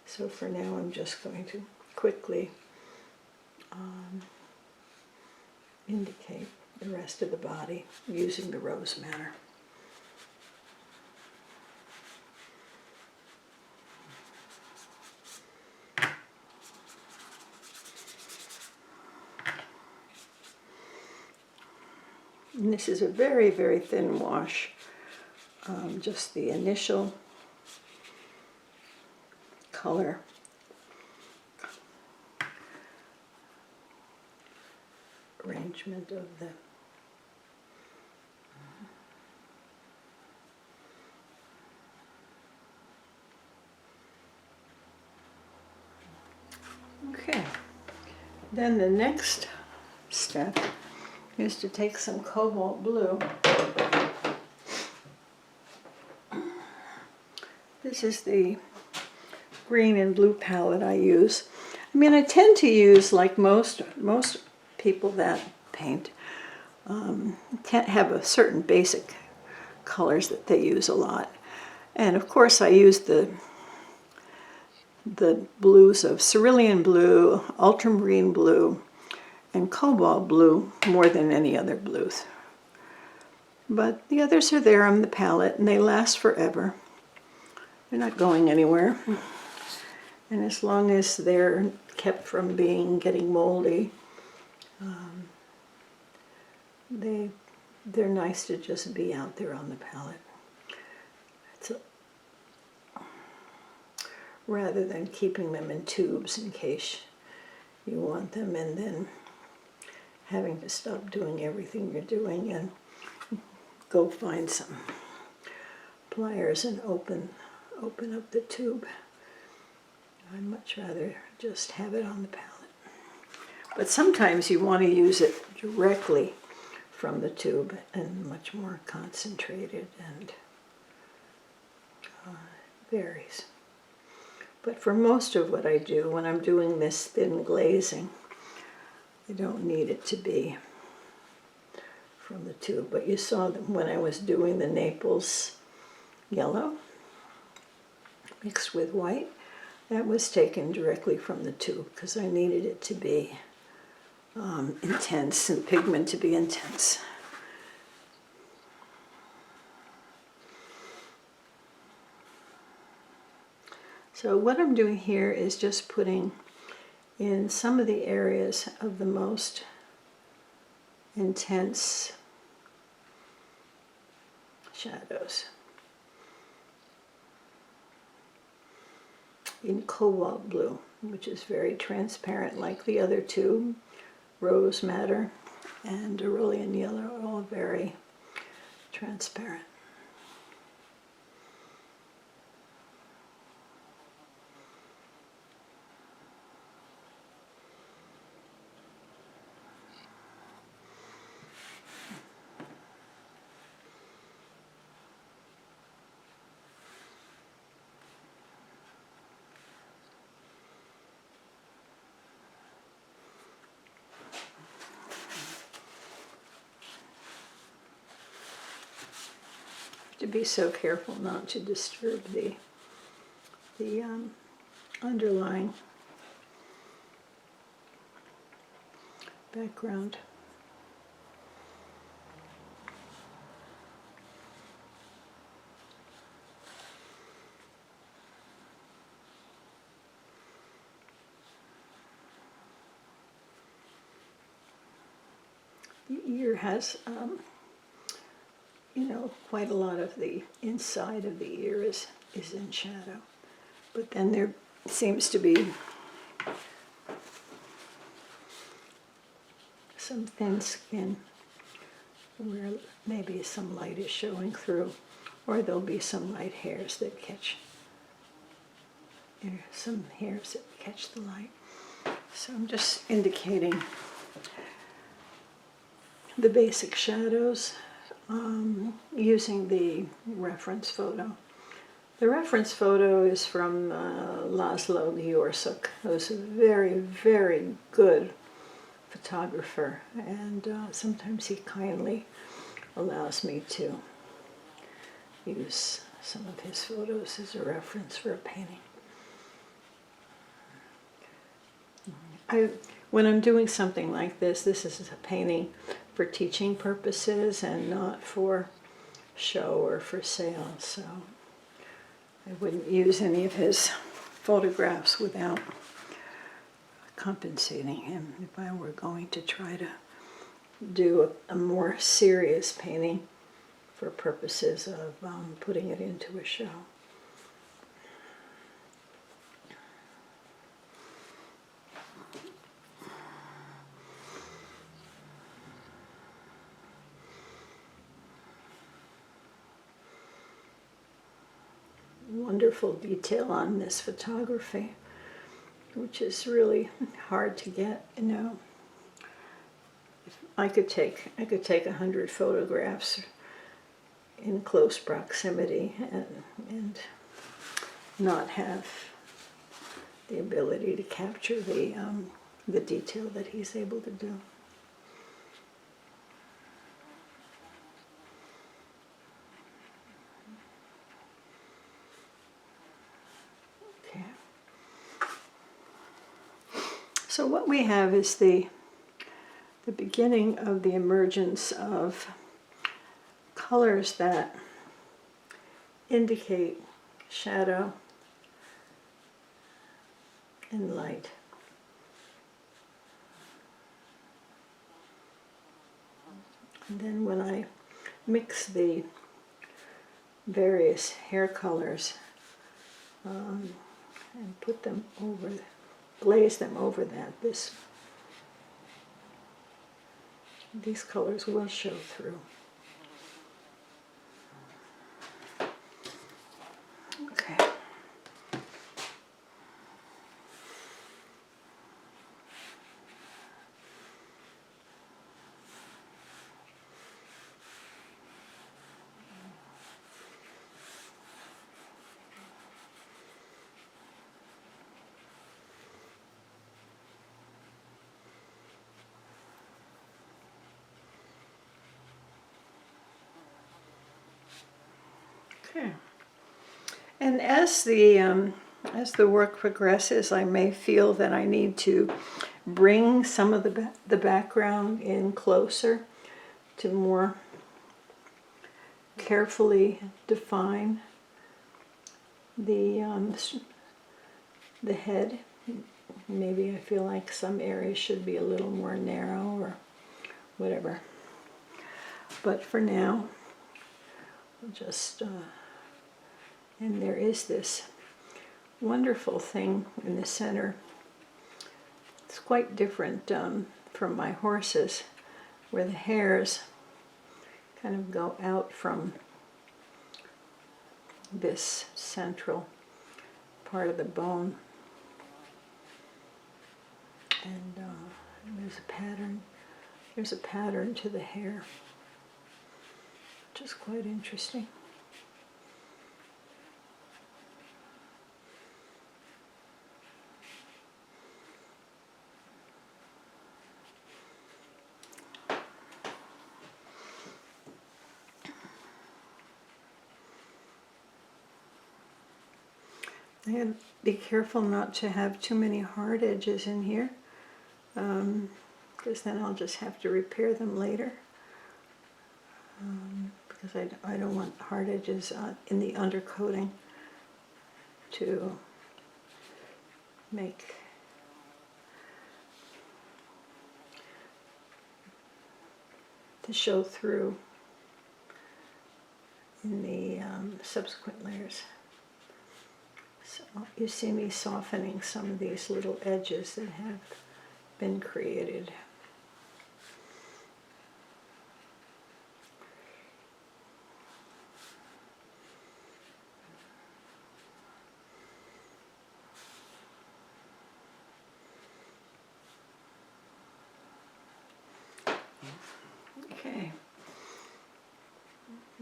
so for now I'm just going to quickly indicate the rest of the body using the rose madder. And this is a very, very thin wash, just the initial color arrangement of the okay. Then the next step is to take some cobalt blue. This is the green and blue palette I use. I mean, I tend to use, like most people that paint, can't have a certain basic colors that they use a lot. And of course I use the blues of cerulean blue, ultramarine blue, and cobalt blue more than any other blues. But the others are there on the palette and they last forever. They're not going anywhere. And as long as they're kept from getting moldy, they're nice to just be out there on the palette. Rather than keeping them in tubes in case you want them and then having to stop doing everything you're doing and go find some pliers and open up the tube. I'd much rather just have it on the palette. But sometimes you want to use it directly from the tube and much more concentrated, and varies. But for most of what I do, when I'm doing this thin glazing, I don't need it to be from the tube. But you saw that when I was doing the Naples yellow mixed with white, that was taken directly from the tube because I needed it to be intense and pigment to be intense. So what I'm doing here is just putting in some of the areas of the most intense shadows in cobalt blue, which is very transparent like the other two. Rose madder and cerulean yellow are all very transparent. To be so careful not to disturb the underlying background. The ear has you know, quite a lot of the inside of the ear is in shadow. But then there seems to be some thin skin where maybe some light is showing through, or there'll be some light hairs that catch, some hairs that catch the light. So I'm just indicating the basic shadows using the reference photo The reference photo is from Lazlo Gyorsok, who's a very, very good photographer, and sometimes he kindly allows me to use some of his photos as a reference for a painting. When I'm doing something like this is a painting for teaching purposes and not for show or for sale, so I wouldn't use any of his photographs without compensating him if I were going to try to do a more serious painting for purposes of putting it into a show. Wonderful detail on this photography, which is really hard to get, you know. I could take 100 photographs in close proximity and not have the ability to capture the detail that he's able to do. Okay. So what we have is the beginning of the emergence of colors that indicate shadow and light. And then when I mix the various hair colors and put them over, glaze them over that, these colors will show through. Okay. Okay. And as the work progresses, I may feel that I need to bring some of the background in closer to more carefully define the head. Maybe I feel like some areas should be a little more narrow or whatever. But for now, we'll just and there is this wonderful thing in the center. It's quite different from my horses, where the hairs kind of go out from this central part of the bone. And there's a pattern. There's a pattern to the hair, which is quite interesting. And be careful not to have too many hard edges in here, because then I'll just have to repair them later. Because I don't want hard edges in the undercoating to show through in the subsequent layers. So you see me softening some of these little edges that have been created. Okay.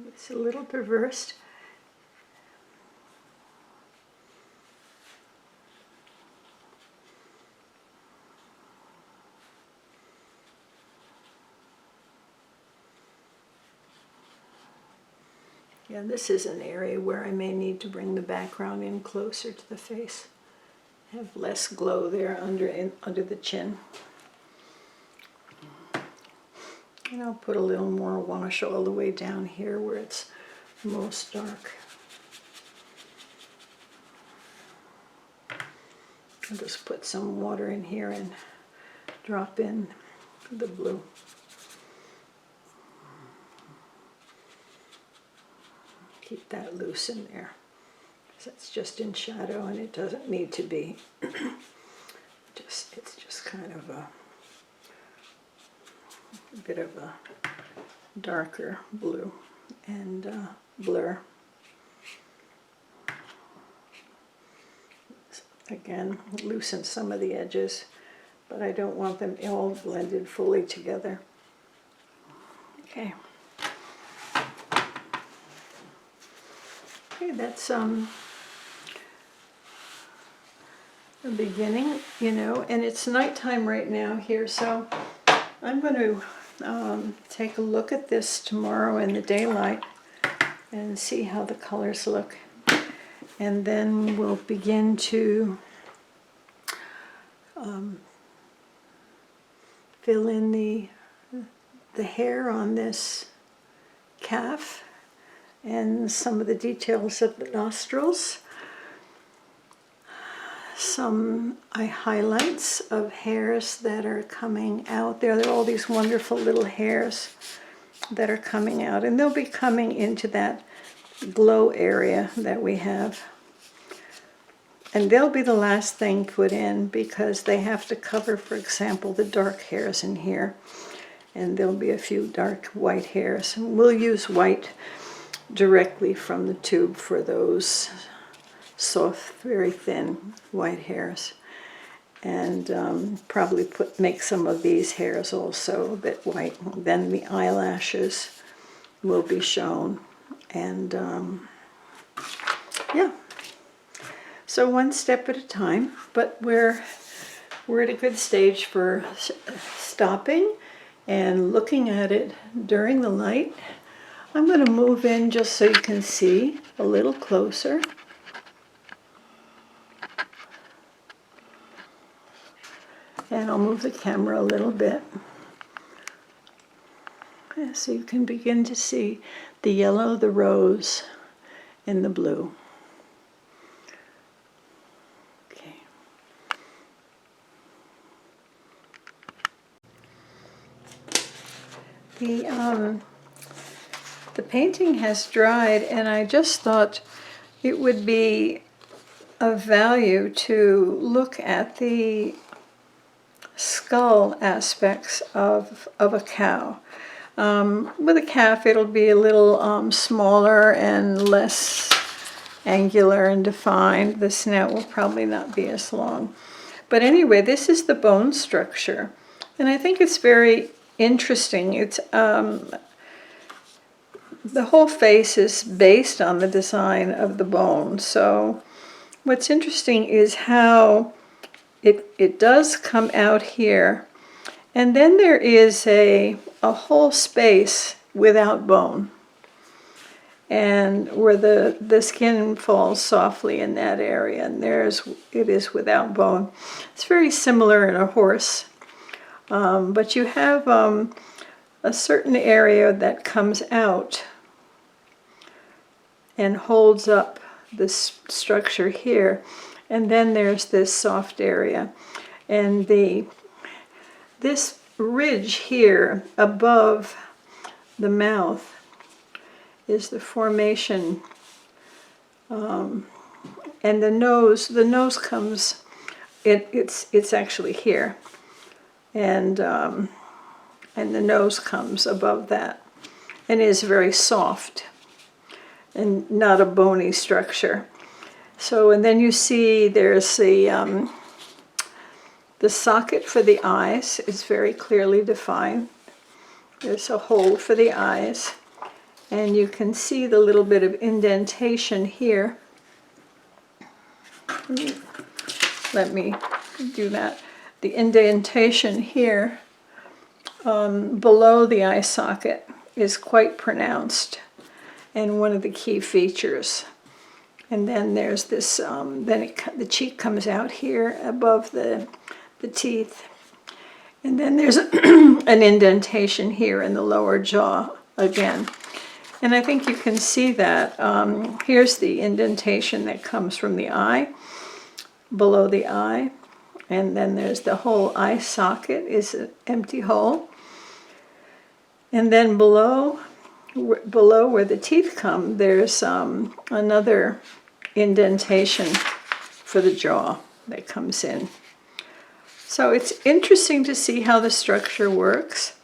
It's a little reversed. Yeah, this is an area where I may need to bring the background in closer to the face. Have less glow there under the chin. And I'll put a little more wash all the way down here where it's most dark. I'll just put some water in here and drop in the blue. Keep that loose in there, because it's just in shadow and it doesn't need to be. It's just kind of a bit of a darker blue and blur. Again, loosen some of the edges, but I don't want them all blended fully together. Okay. Okay, that's the beginning, you know, and it's nighttime right now here, so I'm going to take a look at this tomorrow in the daylight and see how the colors look. And then we'll begin to fill in the hair on this calf and some of the details of the nostrils. Some highlights of hairs that are coming out there. There are all these wonderful little hairs that are coming out, and they'll be coming into that glow area that we have. And they'll be the last thing put in because they have to cover, for example, the dark hairs in here. And there'll be a few dark white hairs. And we'll use white directly from the tube for those soft, very thin white hairs. And probably make some of these hairs also a bit white. Then the eyelashes will be shown. And yeah, so one step at a time, but we're at a good stage for stopping and looking at it during the light. I'm going to move in just so you can see a little closer. And I'll move the camera a little bit so you can begin to see the yellow, the rose, and the blue. Okay. The painting has dried, and I just thought it would be of value to look at the skull aspects of a cow. With a calf, it'll be a little smaller and less angular and defined. The snout will probably not be as long. But anyway, this is the bone structure, and I think it's very interesting. It's the whole face is based on the design of the bone. So what's interesting is how it does come out here, and then there is a whole space without bone, and where the skin falls softly in that area, and it is without bone. It's very similar in a horse, but you have a certain area that comes out and holds up this structure here. And then there's this soft area. And this ridge here above the mouth is the formation. And the nose comes, it's actually here. And the nose comes above that and is very soft and not a bony structure. So, and then you see there's the socket for the eyes is very clearly defined. There's a hole for the eyes, and you can see the little bit of indentation here. Let me do that. The indentation here below the eye socket is quite pronounced. and one of the key features. And then there's this, the cheek comes out here above the teeth. And then there's an indentation here in the lower jaw again. And I think you can see that. Here's the indentation that comes from the eye, below the eye. And then there's the whole eye socket is an empty hole. And then below where the teeth come, there's another indentation for the jaw that comes in. So it's interesting to see how the structure works.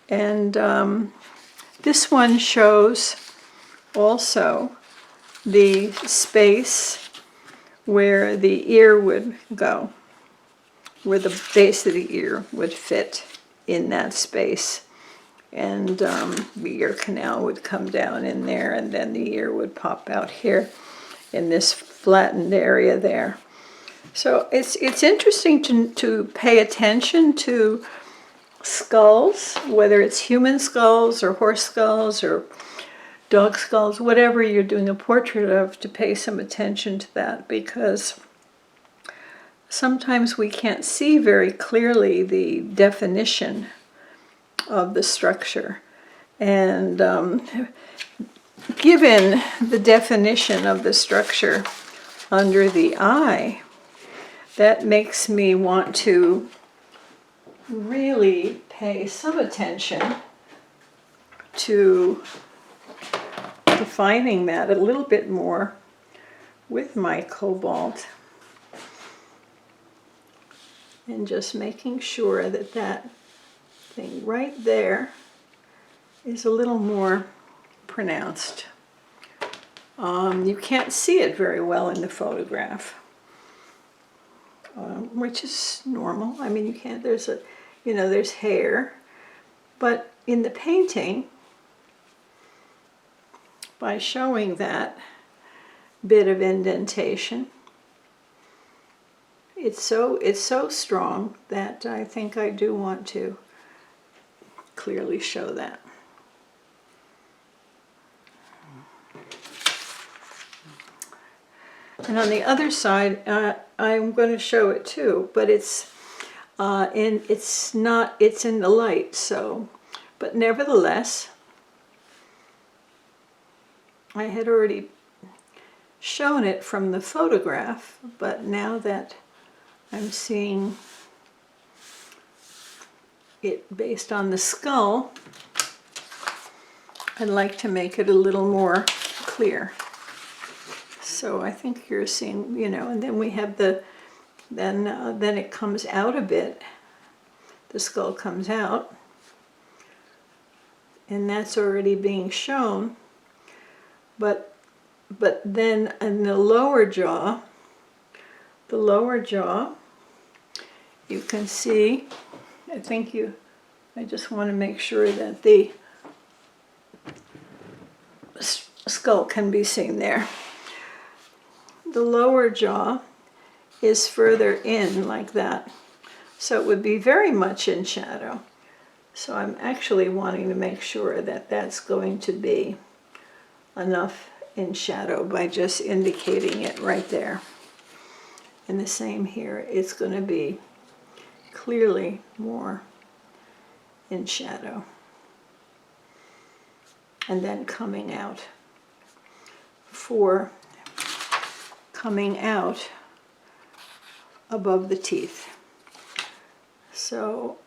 And this one shows also the space where the ear would go, where the base of the ear would fit in that space. And the ear canal would come down in there, and then the ear would pop out here in this flattened area there. So it's interesting to pay attention to skulls, whether it's human skulls or horse skulls or dog skulls, whatever you're doing a portrait of, to pay some attention to that, because sometimes we can't see very clearly the definition of the structure. And given the definition of the structure under the eye, that makes me want to really pay some attention to defining that a little bit more with my cobalt, and just making sure that that thing right there is a little more pronounced. You can't see it very well in the photograph, which is normal. I mean, you can't, there's hair, but in the painting, by showing that bit of indentation, it's so strong that I think I do want to clearly show that. And on the other side, I'm going to show it too, but it's in the light. So, but nevertheless, I had already shown it from the photograph, but now that I'm seeing it based on the skull, I'd like to make it a little more clear. So I think you're seeing, and then we have then it comes out a bit. The skull comes out, and that's already being shown. But then in the lower jaw, you can see, I just want to make sure that the skull can be seen there. The lower jaw is further in like that, so it would be very much in shadow. So I'm actually wanting to make sure that that's going to be enough in shadow by just indicating it right there. And the same here, it's going to be clearly more in shadow. And then coming out above the teeth. So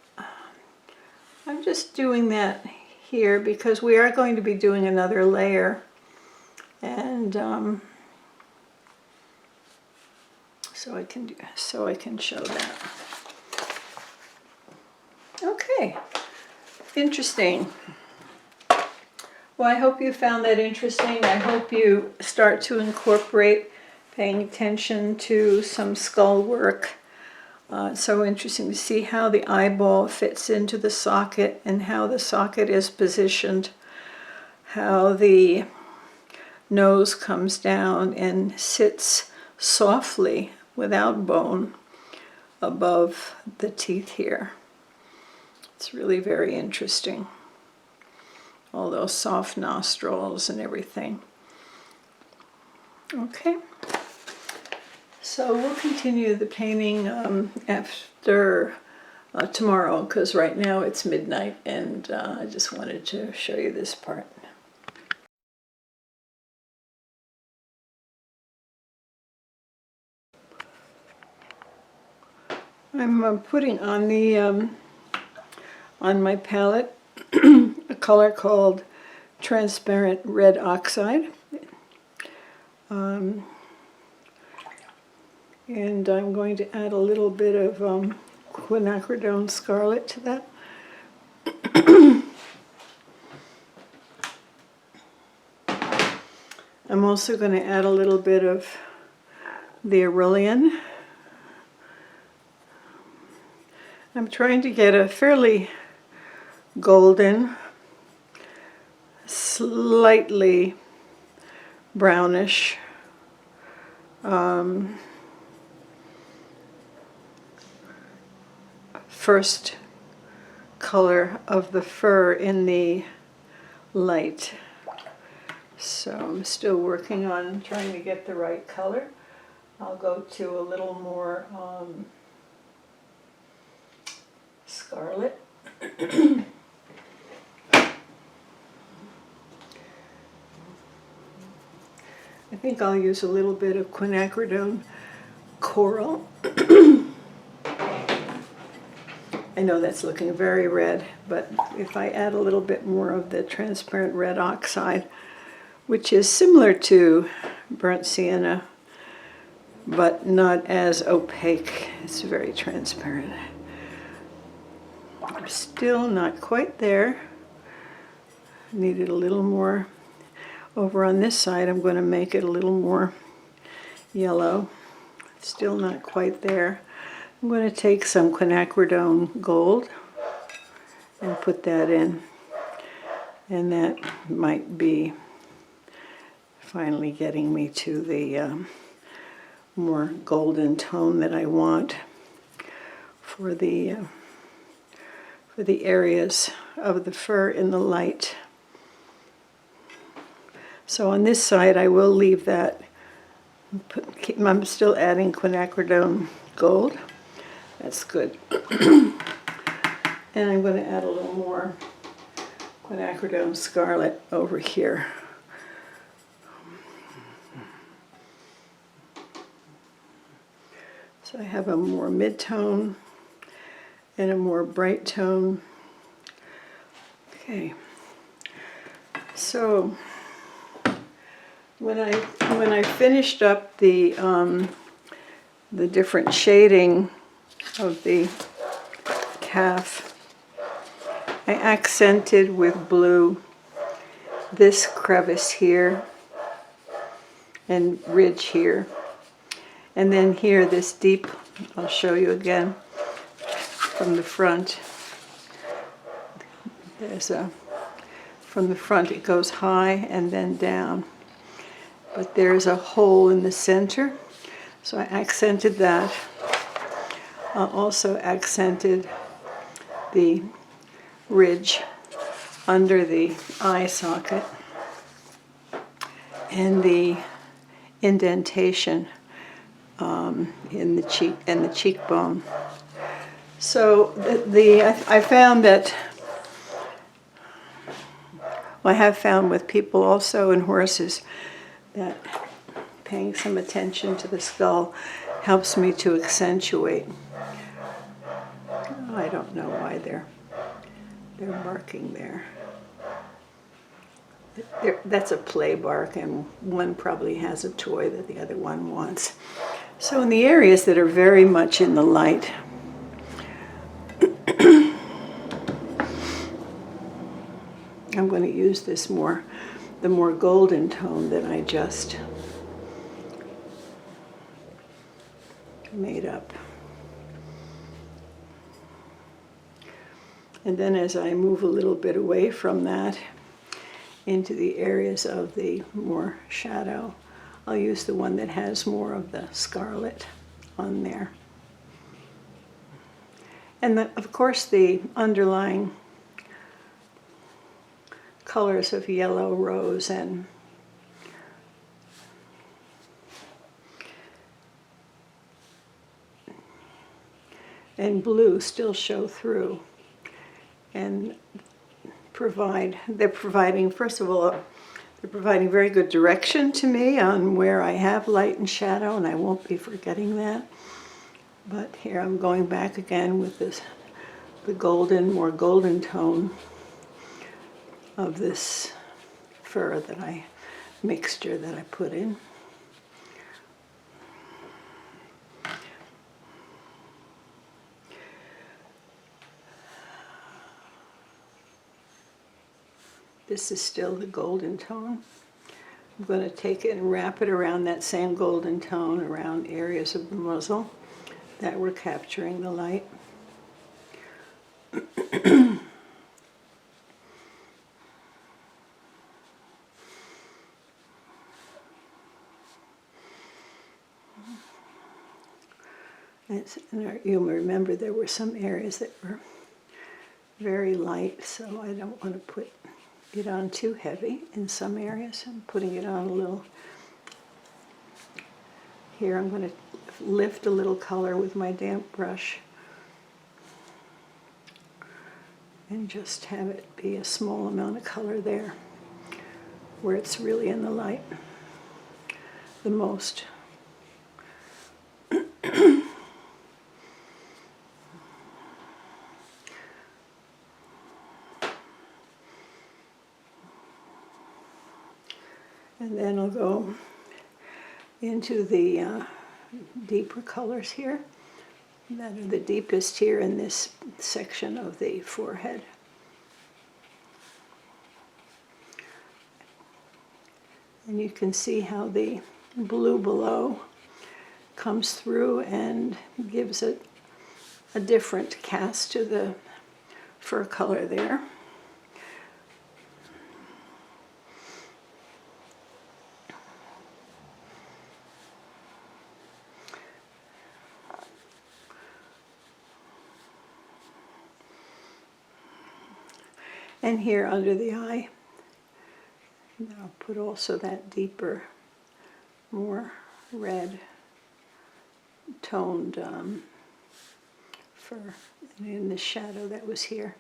I'm just doing that here because we are going to be doing another layer, and so I can show that. Okay, interesting. Well, I hope you found that interesting. I hope you start to incorporate paying attention to some skull work. It's so interesting to see how the eyeball fits into the socket and how the socket is positioned, how the nose comes down and sits softly without bone above the teeth here. It's really very interesting. all those soft nostrils and everything. Okay, so we'll continue the painting after tomorrow, because right now it's midnight, and I just wanted to show you this part. I'm putting on the on my palette a color called Transparent Red Oxide, and I'm going to add a little bit of quinacridone scarlet to that. I'm also going to add a little bit of the Aurelian. I'm trying to get a fairly golden, slightly brownish first color of the fur in the light. So I'm still working on trying to get the right color. I'll go to a little more scarlet. I think I'll use a little bit of quinacridone coral. I know that's looking very red, but if I add a little bit more of the transparent red oxide, which is similar to burnt sienna, but not as opaque, it's very transparent. I'm still not quite there. Needed a little more. Over on this side, I'm going to make it a little more yellow. Still not quite there. I'm going to take some quinacridone gold and put that in. And that might be finally getting me to the more golden tone that I want for the areas of the fur in the light. So on this side, I will leave that. I'm still adding quinacridone gold. That's good. And I'm going to add a little more quinacridone scarlet over here. So I have a more mid-tone and a more bright tone. Okay. So when I finished up the different shading of the calf, I accented with blue this crevice here and ridge here, and then here this deep, I'll show you again from the front. From the front it goes high and then down, but there's a hole in the center, so I accented that. I also accented the ridge under the eye socket and the indentation in the cheek and the cheekbone. So I found that, well, I have found with people also in horses that paying some attention to the skull helps me to accentuate. I don't know why they're barking there. That's a play bark, and one probably has a toy that the other one wants. So in the areas that are very much in the light, I'm going to use this the more golden tone that I just made up. And then as I move a little bit away from that into the areas of the more shadow, I'll use the one that has more of the scarlet on there. And of course the underlying colors of yellow, rose, and blue still show through and they're providing, first of all, they're providing very good direction to me on where I have light and shadow, and I won't be forgetting that. But here I'm going back again with the more golden tone of this fur mixture that I put in. This is still the golden tone. I'm going to take it and wrap it around that same golden tone around areas of the muzzle that we're capturing the light. And you'll remember there were some areas that were very light, so I don't want to put it on too heavy in some areas. I'm putting it on a little. Here I'm going to lift a little color with my damp brush and just have it be a small amount of color there where it's really in the light the most. And then I'll go into the deeper colors here that are the deepest here in this section of the forehead. And you can see how the blue below comes through and gives it a different cast to the fur color there. And here under the eye, and I'll put also that deeper, more red toned fur in the shadow that was here.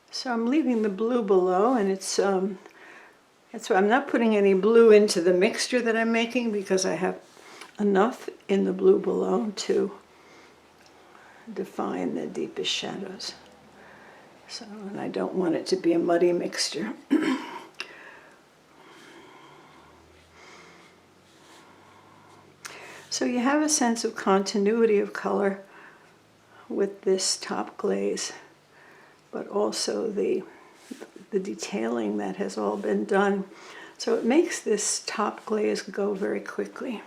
So I'm leaving the blue below, and it's that's why I'm not putting any blue into the mixture that I'm making, because I have enough in the blue below to define the deepest shadows. So, and I don't want it to be a muddy mixture. So you have a sense of continuity of color with this top glaze, but also the detailing that has all been done. So it makes this top glaze go very quickly.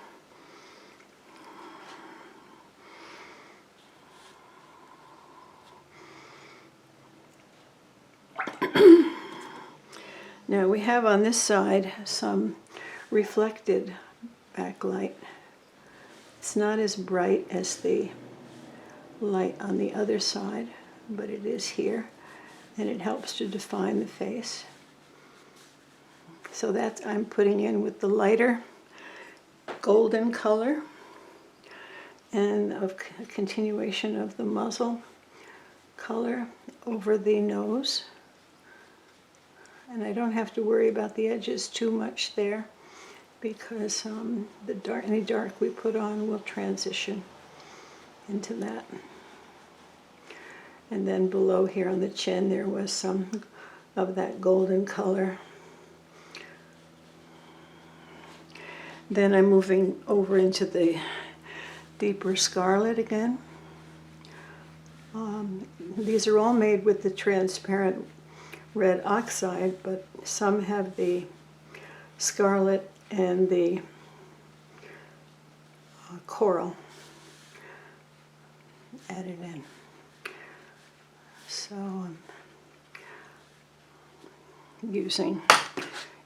Now we have on this side some reflected backlight. It's not as bright as the light on the other side, but it is here, and it helps to define the face. So that I'm putting in with the lighter golden color and a continuation of the muzzle color over the nose. And I don't have to worry about the edges too much there, because any dark we put on will transition into that. And then below here on the chin there was some of that golden color. Then I'm moving over into the deeper scarlet again. These are all made with the transparent red oxide, but some have the scarlet and the coral added in. So I'm using,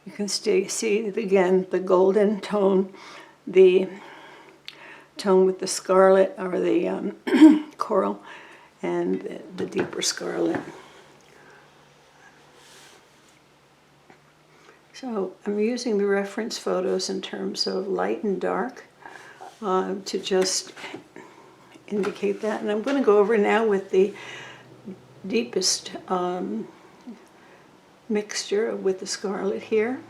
you can see again the golden tone, the tone with the scarlet or the coral, and the deeper scarlet. So I'm using the reference photos in terms of light and dark to just indicate that. And I'm going to go over now with the deepest mixture with the scarlet here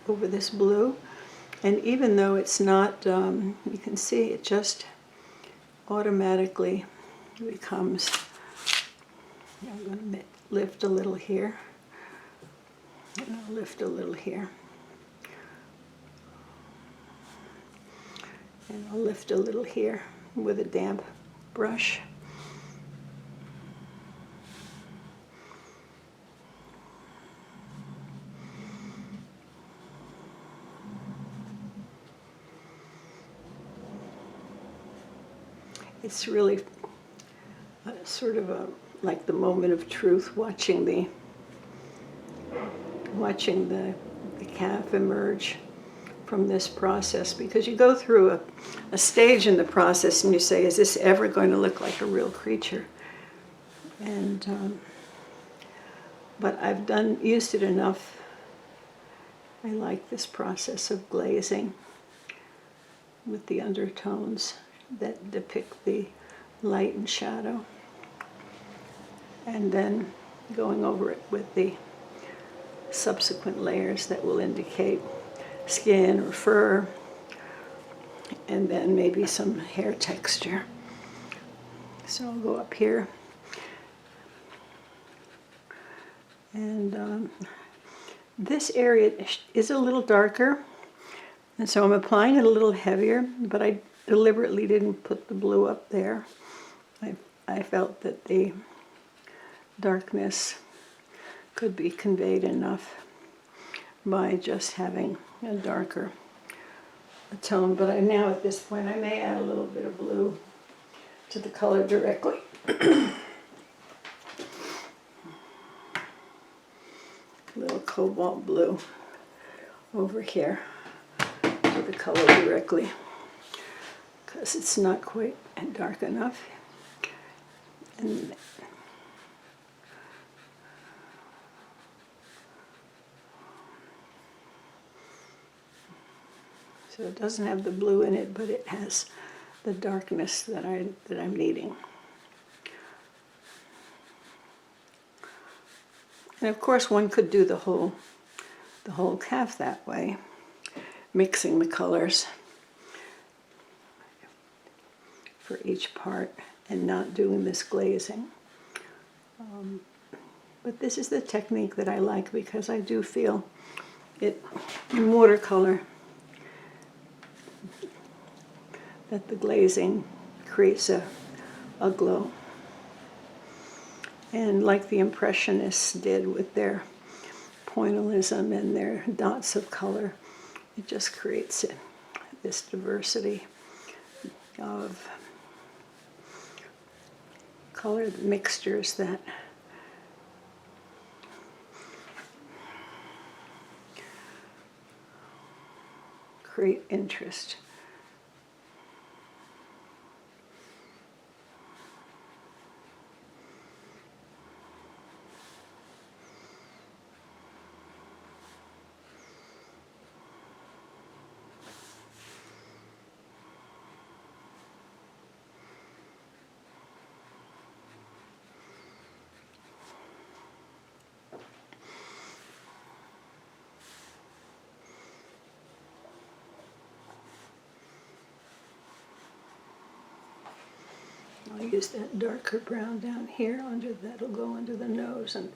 over this blue. And even though it's not, you can see it just automatically becomes, I'm going to lift a little here, and I'll lift a little here, and I'll lift a little here with a damp brush. It's really sort of like the moment of truth, watching the calf emerge from this process, because you go through a stage in the process and you say, is this ever going to look like a real creature? And but I've used it enough. I like this process of glazing with the undertones that depict the light and shadow, and then going over it with the subsequent layers that will indicate skin or fur, and then maybe some hair texture. So I'll go up here, and this area is a little darker, and so I'm applying it a little heavier, but I deliberately didn't put the blue up there. I felt that the darkness could be conveyed enough by just having a darker tone. But now at this point I may add a little bit of blue to the color directly. A little cobalt blue over here to the color directly, because it's not quite dark enough. And so it doesn't have the blue in it, but it has the darkness that I'm needing. And of course one could do the whole calf that way, mixing the colors for each part and not doing this glazing. But this is the technique that I like, because I do feel it in watercolor that the glazing creates a glow. And like the Impressionists did with their pointillism and their dots of color, it just creates this diversity of color mixtures that create interest. I'll use that darker brown down here that'll go under the nose, and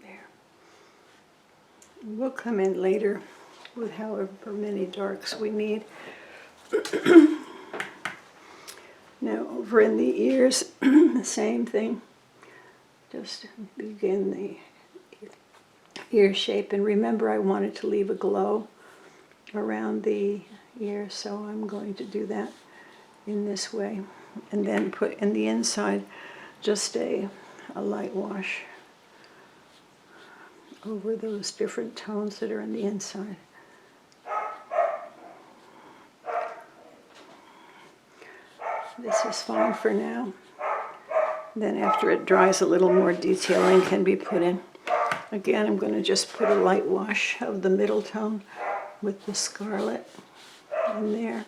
there. We'll come in later with however many darks we need. Now over in the ears, the same thing. Just begin the ear shape, and remember I wanted to leave a glow around the ear, so I'm going to do that in this way, and then put in the inside just a light wash over those different tones that are in the inside. This is fine for now. Then after it dries a little more detailing can be put in. Again, I'm going to just put a light wash of the middle tone with the scarlet in there.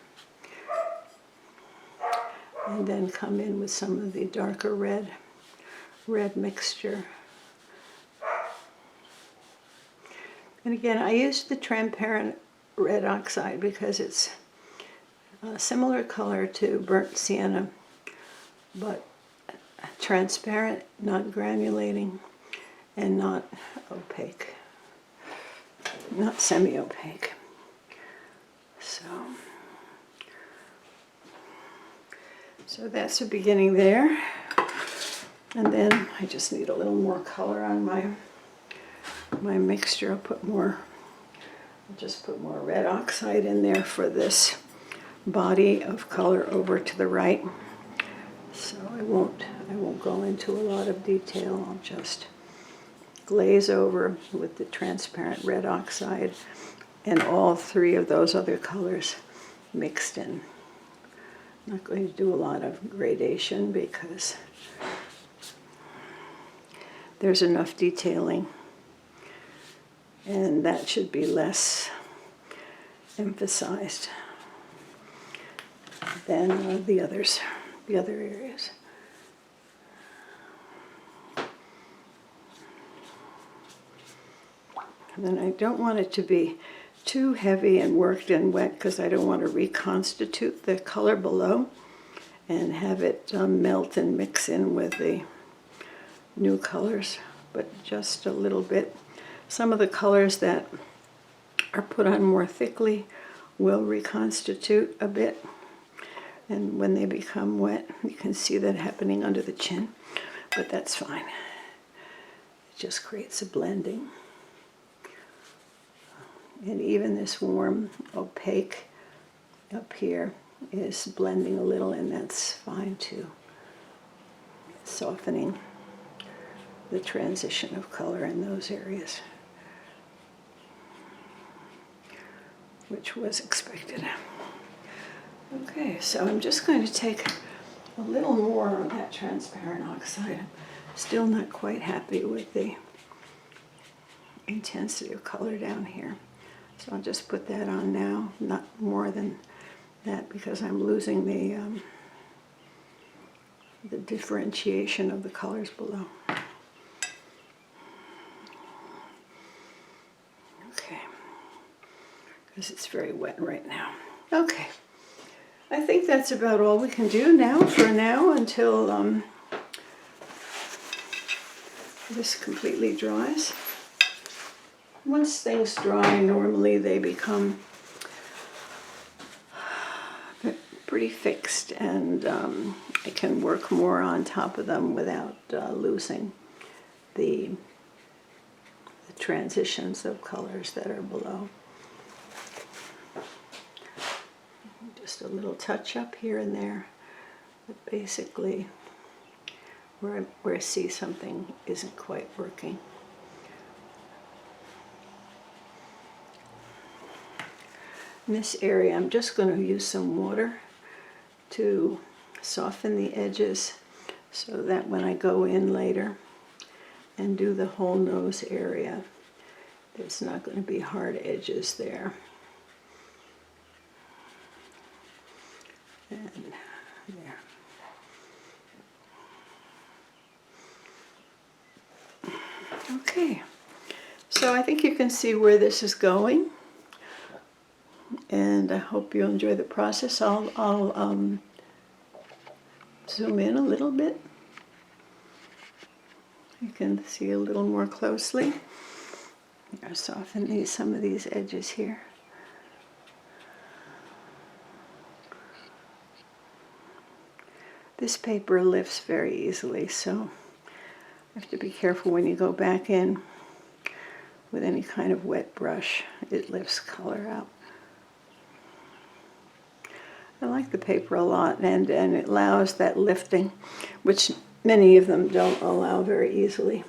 And then come in with some of the darker red mixture. And again, I used the transparent red oxide because it's a similar color to burnt sienna, but transparent, not granulating, and not opaque, not semi-opaque. So that's the beginning there. And then I just need a little more color on my mixture. I'll just put more red oxide in there for this body of color over to the right. So I won't go into a lot of detail. I'll just glaze over with the transparent red oxide and all three of those other colors mixed in. I'm not going to do a lot of gradation because there's enough detailing, and that should be less emphasized than the other areas. And then I don't want it to be too heavy and worked and wet because I don't want to reconstitute the color below and have it melt and mix in with the new colors, but just a little bit. Some of the colors that are put on more thickly will reconstitute a bit, and when they become wet, you can see that happening under the chin, but that's fine. It just creates a blending. And even this warm, opaque up here is blending a little, and that's fine too. Softening the transition of color in those areas, which was expected. Okay, so I'm just going to take a little more of that transparent oxide. I'm still not quite happy with the intensity of color down here. So I'll just put that on now, not more than that because I'm losing the differentiation of the colors below. Okay, because it's very wet right now. Okay, I think that's about all we can do now for now until this completely dries. Once things dry, normally they become pretty fixed, and I can work more on top of them without losing the transitions of colors that are below. Just a little touch up here and there, but basically where I see something isn't quite working. In this area, I'm just going to use some water to soften the edges so that when I go in later and do the whole nose area, there's not going to be hard edges there. And there. Okay, so I think you can see where this is going. And I hope you enjoy the process. I'll zoom in a little bit. You can see a little more closely. I'll soften some of these edges here. This paper lifts very easily, so you have to be careful when you go back in with any kind of wet brush. It lifts color out. I like the paper a lot, and it allows that lifting, which many of them don't allow very easily.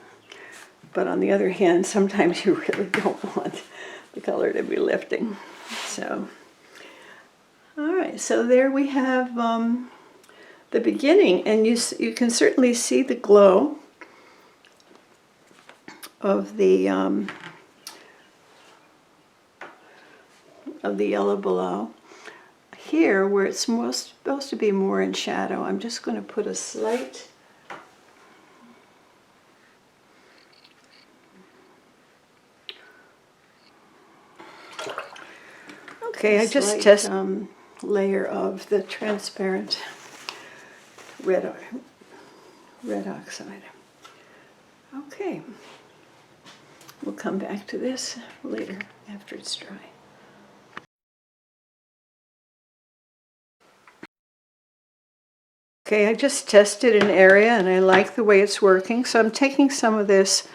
But on the other hand, sometimes you really don't want the color to be lifting. So, all right, so there we have the beginning, and you can certainly see the glow of the yellow below. Here, where it's supposed to be more in shadow, I'm just going to put a slight I just test layer of the transparent red oxide. Okay, we'll come back to this later after it's dry. Okay, I just tested an area and I like the way it's working, so I'm taking some of this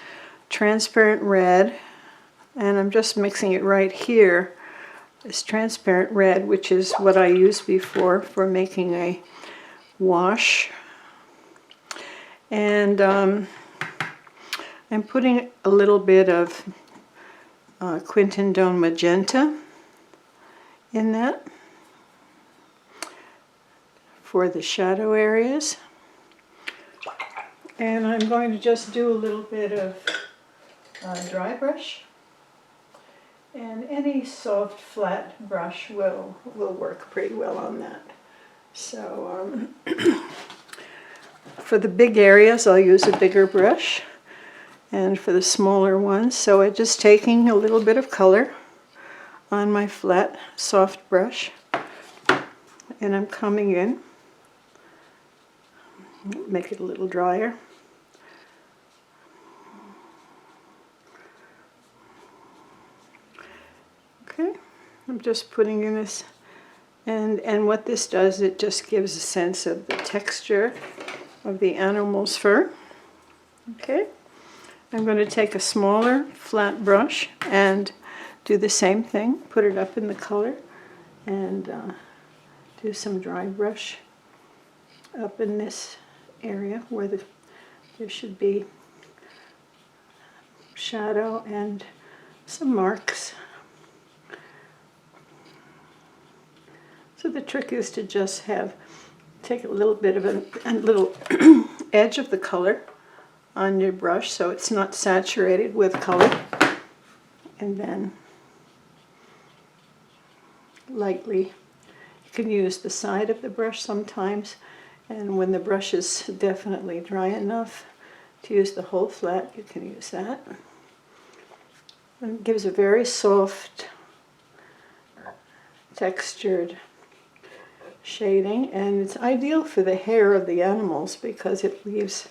transparent red and I'm just mixing it right here. This transparent red, which is what I used before for making a wash. And I'm putting a little bit of Quinandone magenta in that for the shadow areas. And I'm going to just do a little bit of dry brush. And any soft, flat brush will work pretty well on that. So for the big areas, I'll use a bigger brush. And for the smaller ones, so I'm just taking a little bit of color on my flat, soft brush. And I'm coming in, make it a little drier. Okay, I'm just putting in this, and what this does, it just gives a sense of the texture of the animal's fur. Okay, I'm going to take a smaller flat brush and do the same thing, put it up in the color, and do some dry brush up in this area where there should be shadow and some marks. So the trick is to just take a little bit of a little edge of the color on your brush so it's not saturated with color, and then lightly, you can use the side of the brush sometimes, and when the brush is definitely dry enough to use the whole flat, you can use that. And it gives a very soft, textured shading, and it's ideal for the hair of the animals because it leaves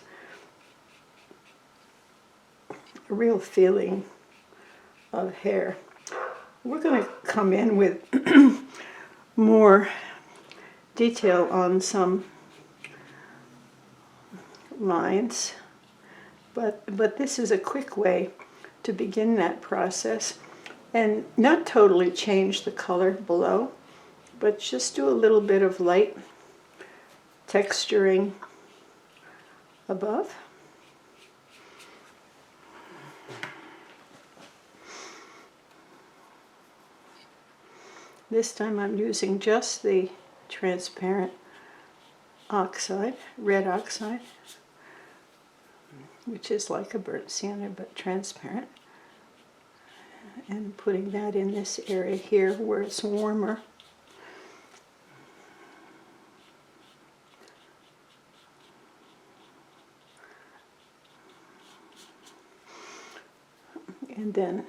a real feeling of hair. We're going to come in with more detail on some lines, but this is a quick way to begin that process and not totally change the color below, but just do a little bit of light texturing above. This time I'm using just the transparent oxide, red oxide, which is like a burnt sienna but transparent, and putting that in this area here where it's warmer. And then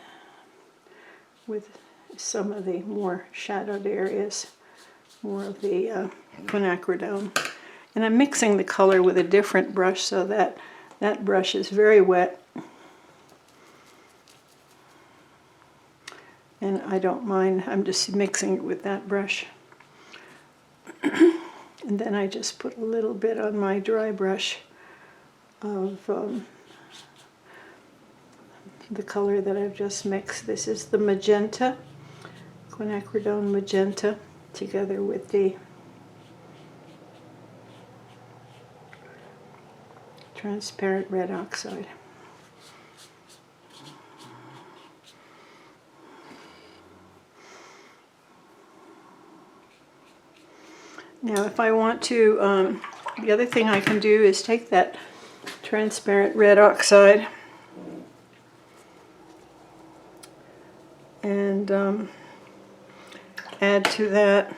with some of the more shadowed areas, more of the quinacridone. And I'm mixing the color with a different brush so that that brush is very wet. And I don't mind, I'm just mixing it with that brush. And then I just put a little bit on my dry brush of the color that I've just mixed. This is the magenta, quinacridone magenta, together with the transparent red oxide. Now if I want to The other thing I can do is take that transparent red oxide and add to that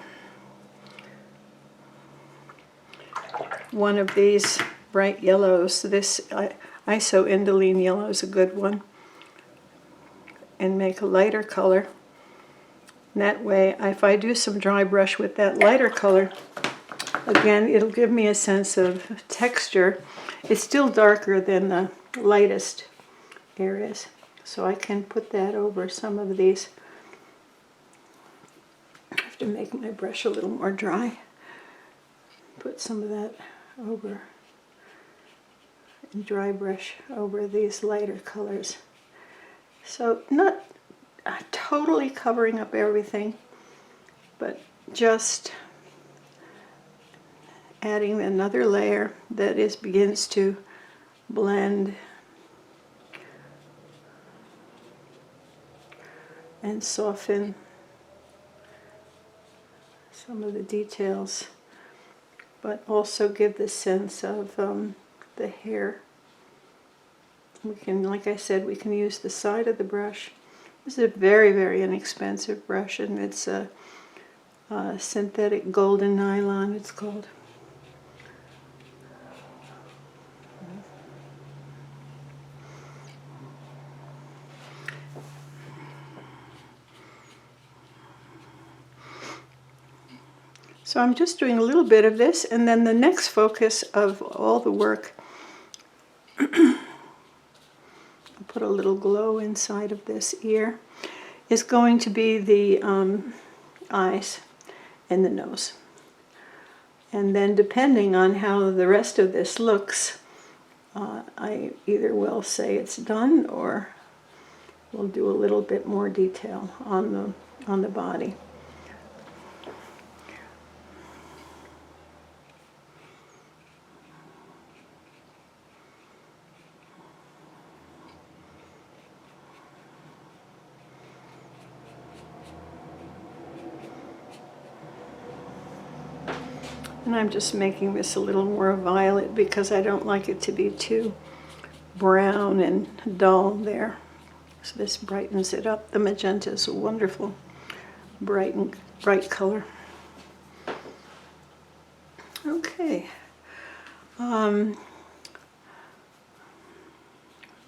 one of these bright yellows. This isoindolene yellow is a good one, and make a lighter color. And that way, if I do some dry brush with that lighter color, again, it'll give me a sense of texture. It's still darker than the lightest areas, so I can put that over some of these. I have to make my brush a little more dry. Put some of that over, and dry brush over these lighter colors. So not totally covering up everything, but just adding another layer that begins to blend and soften some of the details, but also give the sense of the hair. We can, like I said, we can use the side of the brush. This is a very, very inexpensive brush, and it's a synthetic golden nylon, it's called. So I'm just doing a little bit of this, and then the next focus of all the work, I'll put a little glow inside of this ear, is going to be the eyes and the nose. And then depending on how the rest of this looks, I either will say it's done or we'll do a little bit more detail on the body. And I'm just making this a little more violet because I don't like it to be too brown and dull there. So this brightens it up. The magenta is a wonderful bright color. Okay. A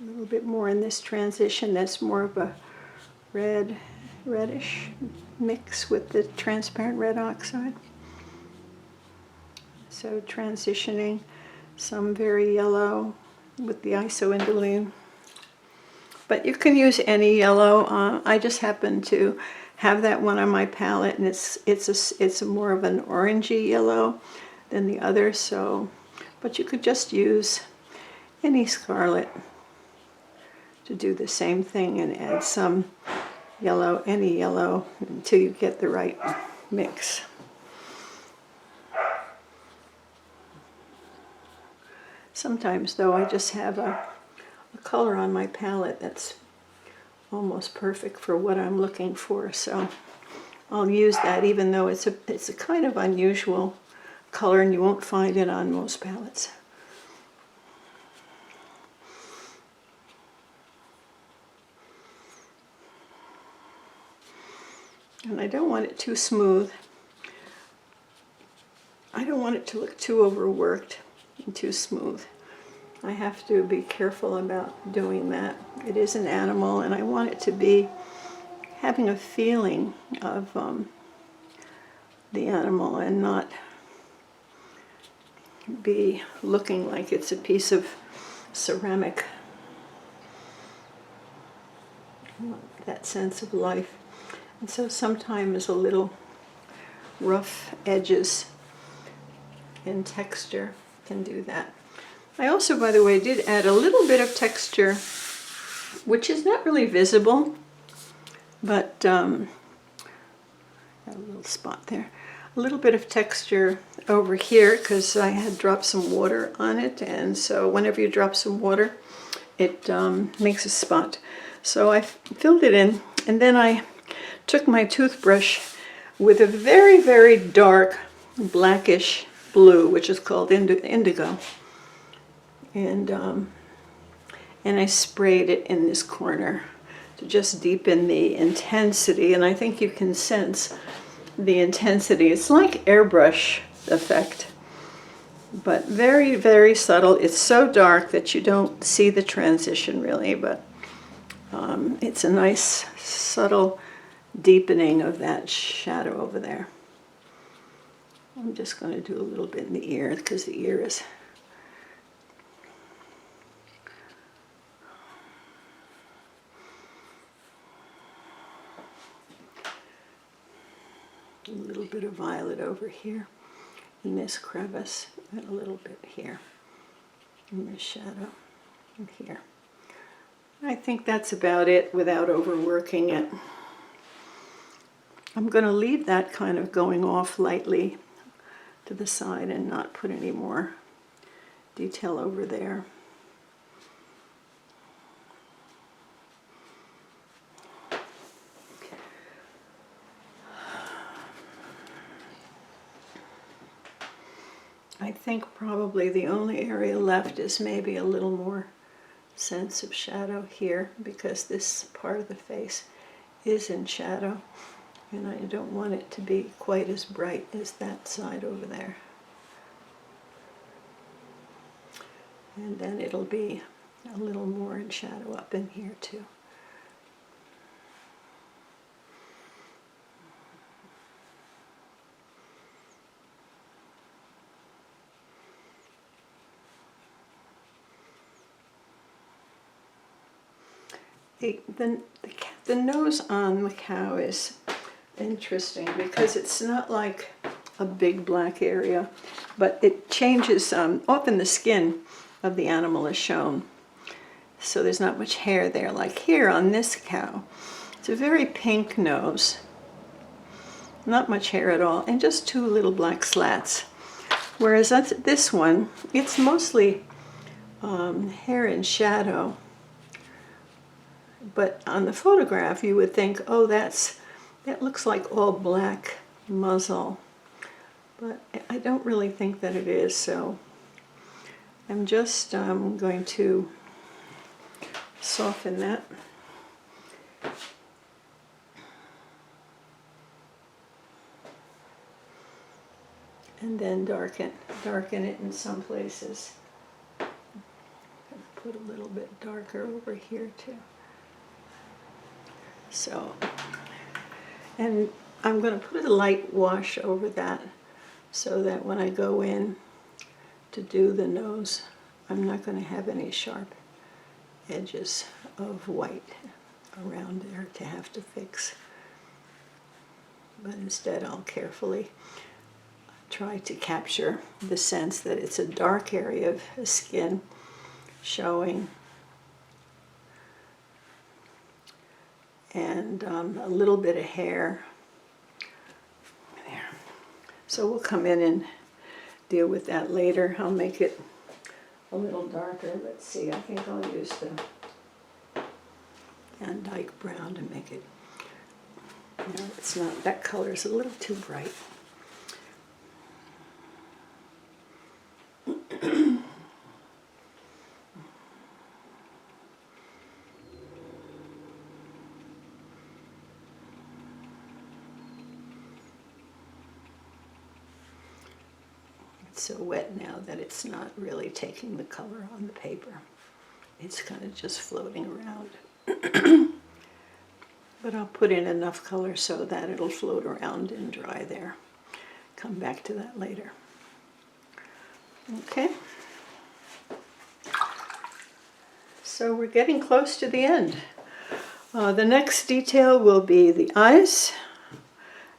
little bit more in this transition. That's more of a reddish mix with the transparent red oxide. So transitioning some very yellow with the isoindolene. But you can use any yellow. I just happen to have that one on my palette, and it's more of an orangey yellow than the other. So, but you could just use any scarlet to do the same thing and add some yellow, any yellow, until you get the right mix. Sometimes, though, I just have a color on my palette that's almost perfect for what I'm looking for, so I'll use that, even though it's a kind of unusual color and you won't find it on most palettes. And I don't want it too smooth. I don't want it to look too overworked and too smooth. I have to be careful about doing that. It is an animal, and I want it to be having a feeling of the animal and not be looking like it's a piece of ceramic. I want that sense of life. And so sometimes a little rough edges and texture can do that. I also, by the way, did add a little bit of texture, which is not really visible, but got a little spot there. A little bit of texture over here because I had dropped some water on it, and so whenever you drop some water, it makes a spot. So I filled it in, and then I took my toothbrush with a very, very dark black blue, which is called indigo. And I sprayed it in this corner to just deepen the intensity. And I think you can sense the intensity. It's like airbrush effect, but very, very subtle. It's so dark that you don't see the transition really, but it's a nice subtle deepening of that shadow over there. I'm just going to do a little bit in the ear because the ear is a little bit of violet over here in this crevice, and a little bit here in this shadow and here. I think that's about it without overworking it. I'm going to leave that kind of going off lightly to the side and not put any more detail over there. I think probably the only area left is maybe a little more sense of shadow here, because this part of the face is in shadow, and I don't want it to be quite as bright as that side over there. And then it'll be a little more in shadow up in here too. The nose on the cow is interesting because it's not like a big black area, but it changes. Often the skin of the animal is shown, so there's not much hair there. Like here on this cow, it's a very pink nose, not much hair at all, and just two little black slats. Whereas this one, it's mostly hair and shadow. But on the photograph, you would think, oh, that looks like all black muzzle. But I don't really think that it is, so I'm just going to soften that. And then darken it in some places. Put a little bit darker over here too. So, and I'm going to put a light wash over that so that when I go in to do the nose, I'm not going to have any sharp edges of white around there to have to fix. But instead I'll carefully try to capture the sense that it's a dark area of skin showing, and a little bit of hair there. So we'll come in and deal with that later. I'll make it a little darker. Let's see, I think I'll use the Van Dyke brown to make it. No, it's not. That color is a little too bright. So wet now that it's not really taking the color on the paper. It's kind of just floating around. But I'll put in enough color so that it'll float around and dry there. Come back to that later. Okay. So we're getting close to the end. The next detail will be the eyes,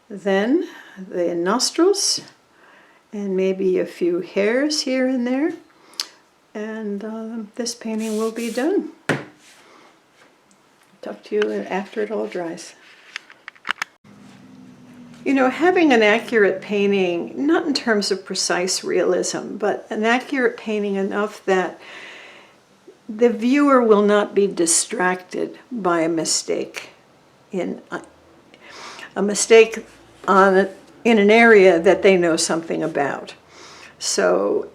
then the nostrils, and maybe a few hairs here and there, and this painting will be done. Talk to you after it all dries. You know, having an accurate painting, not in terms of precise realism, but an accurate painting enough that the viewer will not be distracted by a mistake in an area that they know something about. So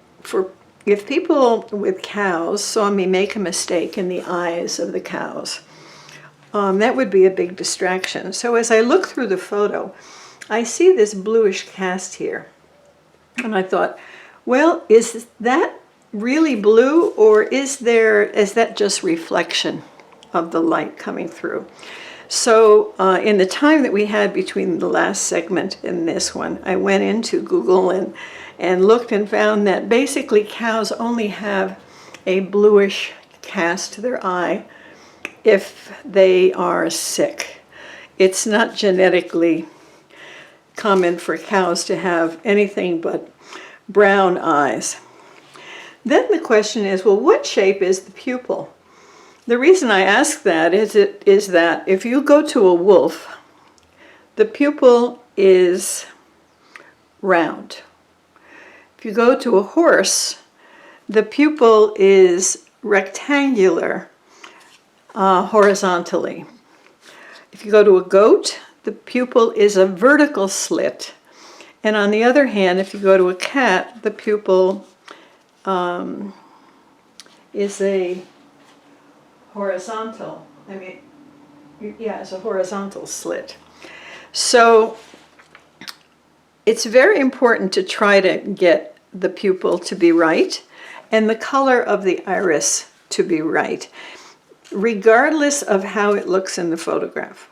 if people with cows saw me make a mistake in the eyes of the cows, that would be a big distraction. So as I look through the photo, I see this bluish cast here. And I thought, well, is that really blue, or is that just reflection of the light coming through? So in the time that we had between the last segment and this one, I went into Google and looked and found that basically cows only have a bluish cast to their eye if they are sick. It's not genetically common for cows to have anything but brown eyes. Then the question is, well, what shape is the pupil? The reason I ask that is that if you go to a wolf, the pupil is round. If you go to a horse, the pupil is rectangular horizontally. If you go to a goat, the pupil is a vertical slit. And on the other hand, if you go to a cat, the pupil is a horizontal, it's a horizontal slit. So it's very important to try to get the pupil to be right and the color of the iris to be right, regardless of how it looks in the photograph.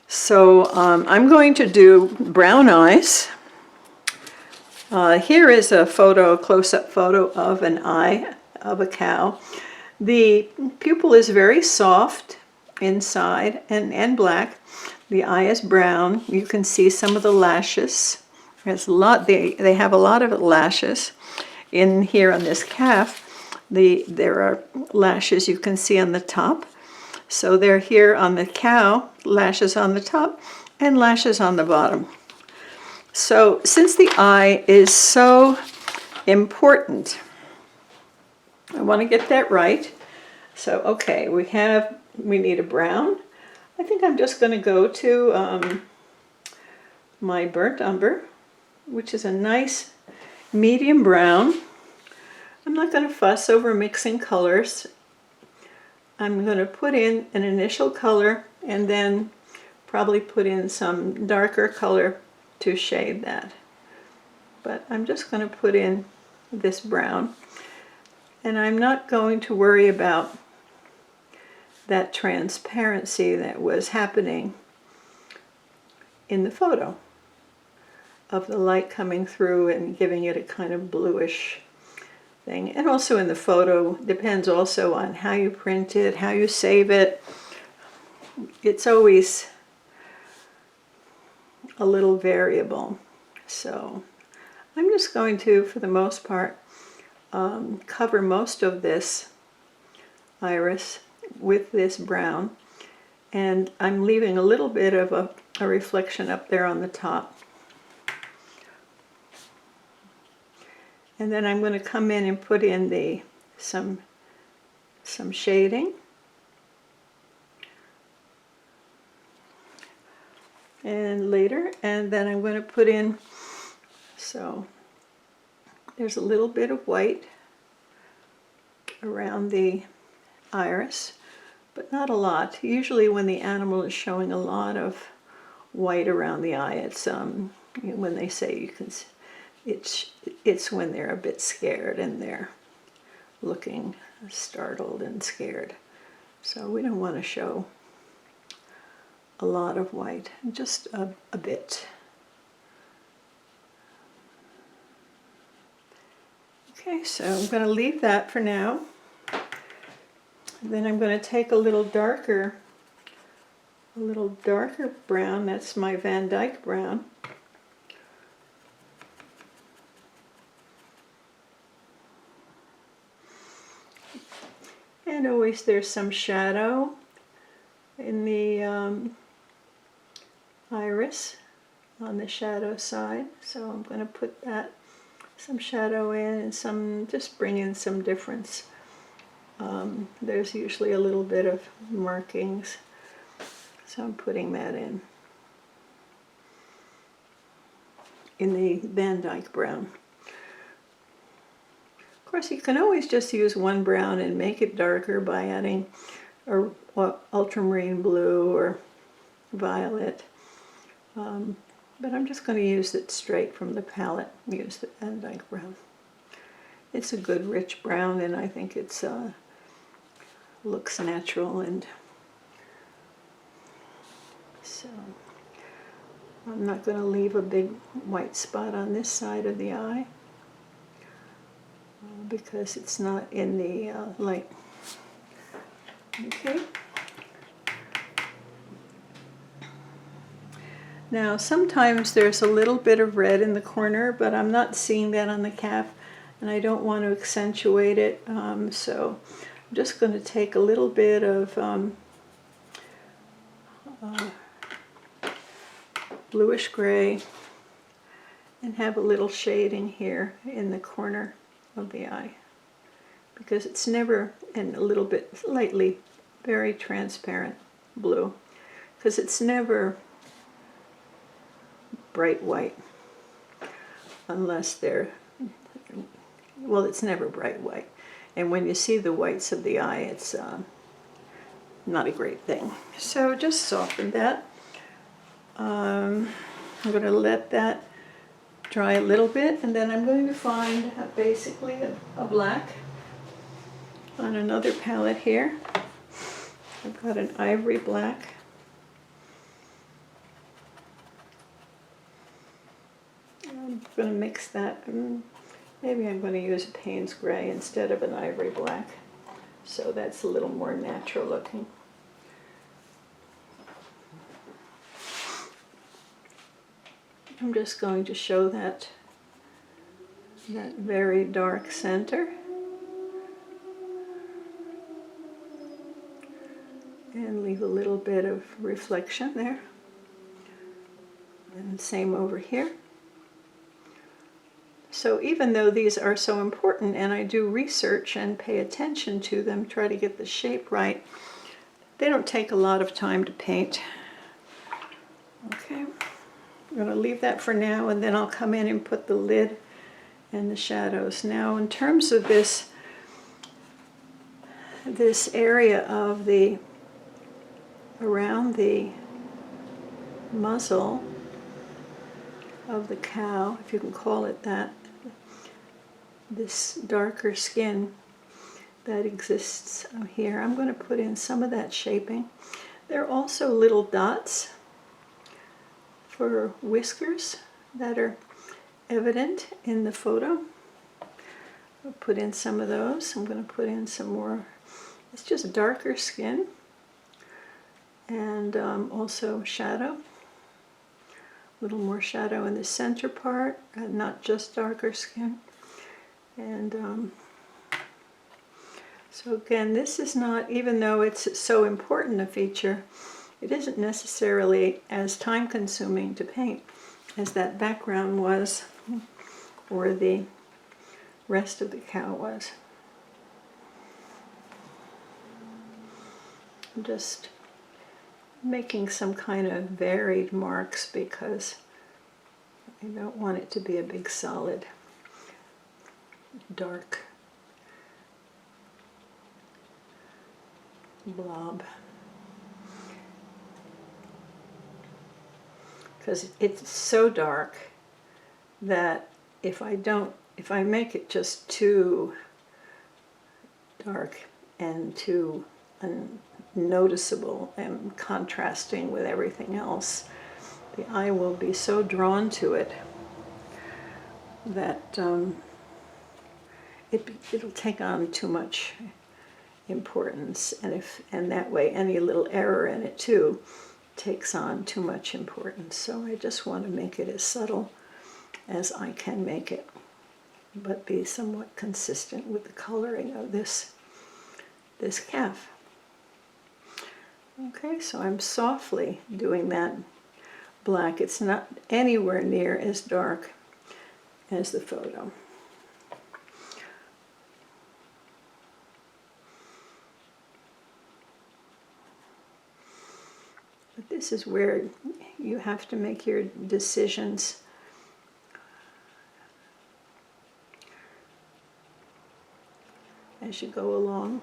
So I'm going to do brown eyes. Here is a close-up photo of an eye of a cow. The pupil is very soft inside and black. The eye is brown. You can see some of the lashes. There's a lot. They have a lot of lashes. In here on this calf, there are lashes you can see on the top. So they're here on the cow, lashes on the top and lashes on the bottom. So since the eye is so important, I want to get that right. So okay, we need a brown. I think I'm just going to go to my burnt umber, which is a nice medium brown. I'm not going to fuss over mixing colors. I'm going to put in an initial color and then probably put in some darker color to shade that. But I'm just going to put in this brown. And I'm not going to worry about that transparency that was happening in the photo of the light coming through and giving it a kind of bluish thing. And also in the photo, depends also on how you print it, how you save it. It's always a little variable. So I'm just going to, for the most part, cover most of this iris with this brown, and I'm leaving a little bit of a reflection up there on the top. And then I'm going to come in and put in some shading. And later, and then I'm going to put in, so there's a little bit of white around the iris, but not a lot. Usually when the animal is showing a lot of white around the eye, it's when they say you can, it's when they're a bit scared and they're looking startled and scared. So we don't want to show a lot of white, just a bit. Okay, so I'm going to leave that for now. Then I'm going to take a little darker brown. That's my Van Dyke brown. And always there's some shadow in the iris on the shadow side. So I'm going to put some shadow in and just bring in some difference. There's usually a little bit of markings, so I'm putting that in the Van Dyke brown. course, you can always just use one brown and make it darker by adding a ultramarine blue or violet. But I'm just going to use it straight from the palette, use the Van Dyke brown. It's a good rich brown, and I think it's looks natural, and so I'm not going to leave a big white spot on this side of the eye because it's not in the light. Okay. Now sometimes there's a little bit of red in the corner, but I'm not seeing that on the calf, and I don't want to accentuate it, so I'm just going to take a little bit of bluish gray and have a little shading here in the corner of the eye, because it's never, and a little bit lightly, very transparent blue, because it's never bright white unless they're, well, it's never bright white, and when you see the whites of the eye, it's not a great thing. So just soften that. I'm going to let that dry a little bit, and then I'm going to find basically a black on another palette here. I've got an ivory black. I'm going to mix that. Maybe I'm going to use a Payne's gray instead of an ivory black, so that's a little more natural looking. I'm just going to show that very dark center. And leave a little bit of reflection there. And same over here. So even though these are so important, and I do research and pay attention to them, try to get the shape right, they don't take a lot of time to paint. Okay. I'm going to leave that for now, and then I'll come in and put the lid and the shadows. Now, in terms of this area of the, around the muzzle of the cow, if you can call it that, this darker skin that exists here, I'm going to put in some of that shaping. There are also little dots for whiskers that are evident in the photo. I'll put in some of those. I'm going to put in some more. It's just darker skin, and also shadow. A little more shadow in the center part, and not just darker skin. And so again, this is not, even though it's so important a feature, it isn't necessarily as time-consuming to paint as that background was, or the rest of the cow was. I'm just making some kind of varied marks because I don't want it to be a big solid dark blob, because it's so dark that if I make it just too dark and too unnoticeable and contrasting with everything else, the eye will be so drawn to it that it'll take on too much importance, and that way any little error in it too takes on too much importance. So I just want to make it as subtle as I can make it, but be somewhat consistent with the coloring of this calf. Okay, so I'm softly doing that black. It's not anywhere near as dark as the photo. But this is where you have to make your decisions. as you go along.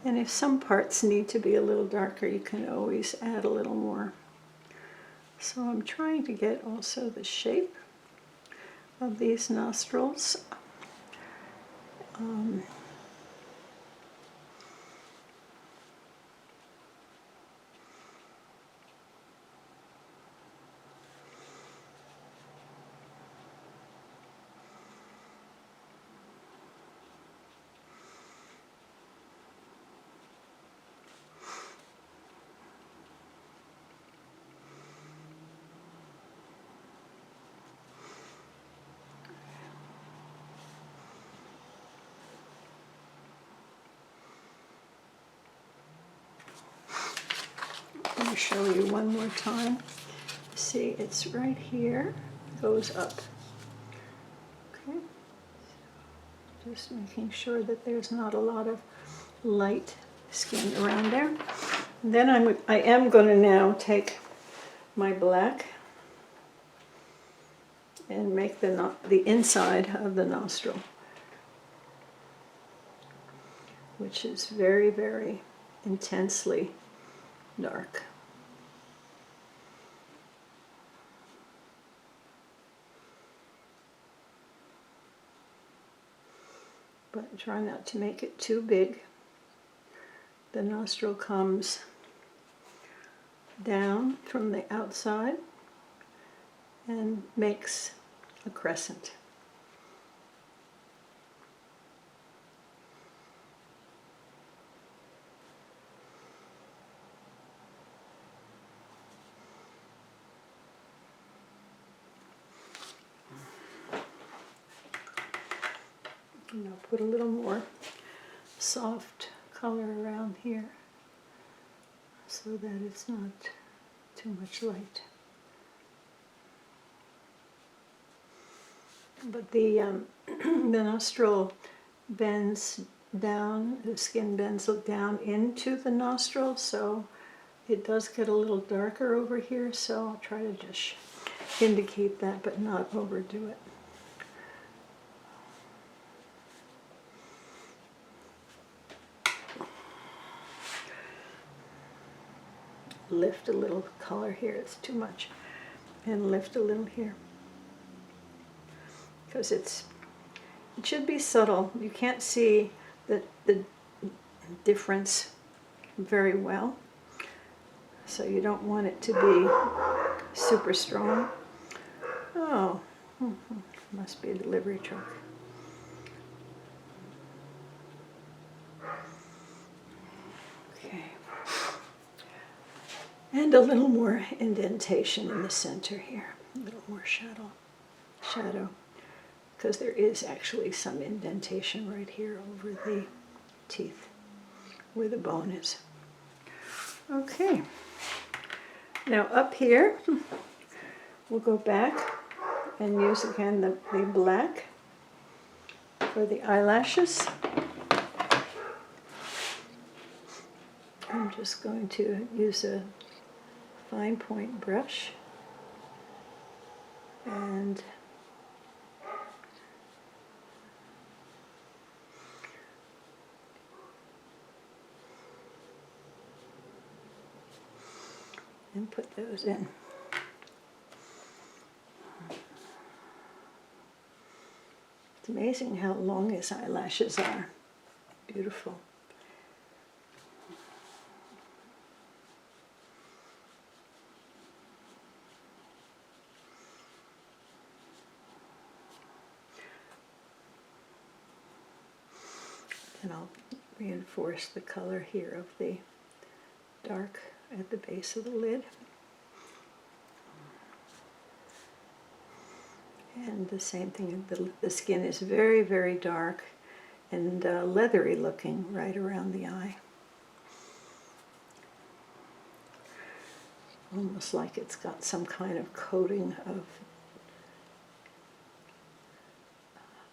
And if some parts need to be a little darker, you can always add a little more. So I'm trying to get also the shape of these nostrils. Let me show you one more time. See, it's right here, goes up. Okay, just making sure that there's not a lot of light skin around there. And then I am going to now take my black and make the inside of the nostril, which is very, very intensely dark. But try not to make it too big. The nostril comes down from the outside and makes a crescent. And I'll put a little more soft color around here so that it's not too much light. But the the nostril bends down, the skin bends down into the nostril, so it does get a little darker over here, so I'll try to just indicate that but not overdo it. Lift a little color here, it's too much, and lift a little here. Because it should be subtle. You can't see the difference very well, so you don't want it to be super strong. Oh, must be a delivery truck. Okay, and a little more indentation in the center here, a little more shadow. Because there is actually some indentation right here over the teeth where the bone is. Okay, now up here we'll go back and use again the black for the eyelashes. I'm just going to use a fine point brush and put those in. It's amazing how long his eyelashes are. Beautiful. And I'll reinforce the color here of the dark at the base of the lid. And the same thing, the skin is very, very dark and leathery looking right around the eye. Almost like it's got some kind of coating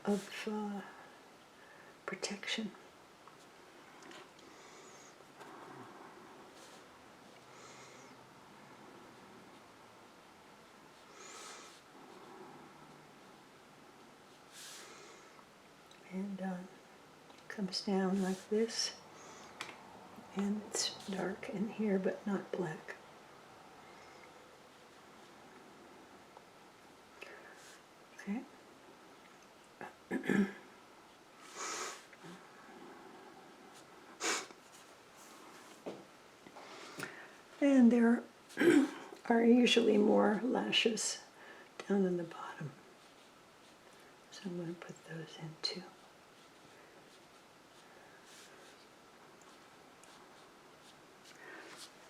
of protection. And comes down like this, and it's dark in here but not black. Okay. And there are usually more lashes down in the bottom, so I'm going to put those in too.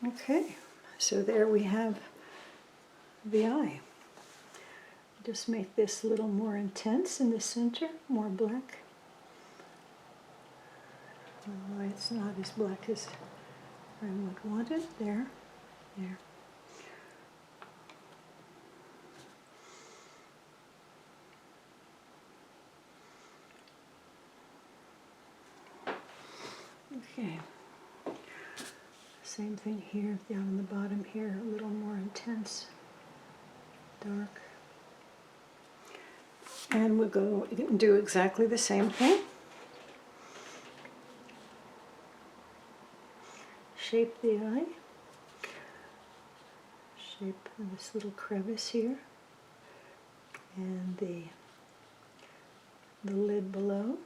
Okay, so there we have the eye. Just make this a little more intense in the center, more black. Oh, it's not as black as I would want it. There, there. Okay. Same thing here, down on the bottom here, a little more intense, dark. And we'll go and do exactly the same thing. Shape the eye. Shape this little crevice here. And the lid below.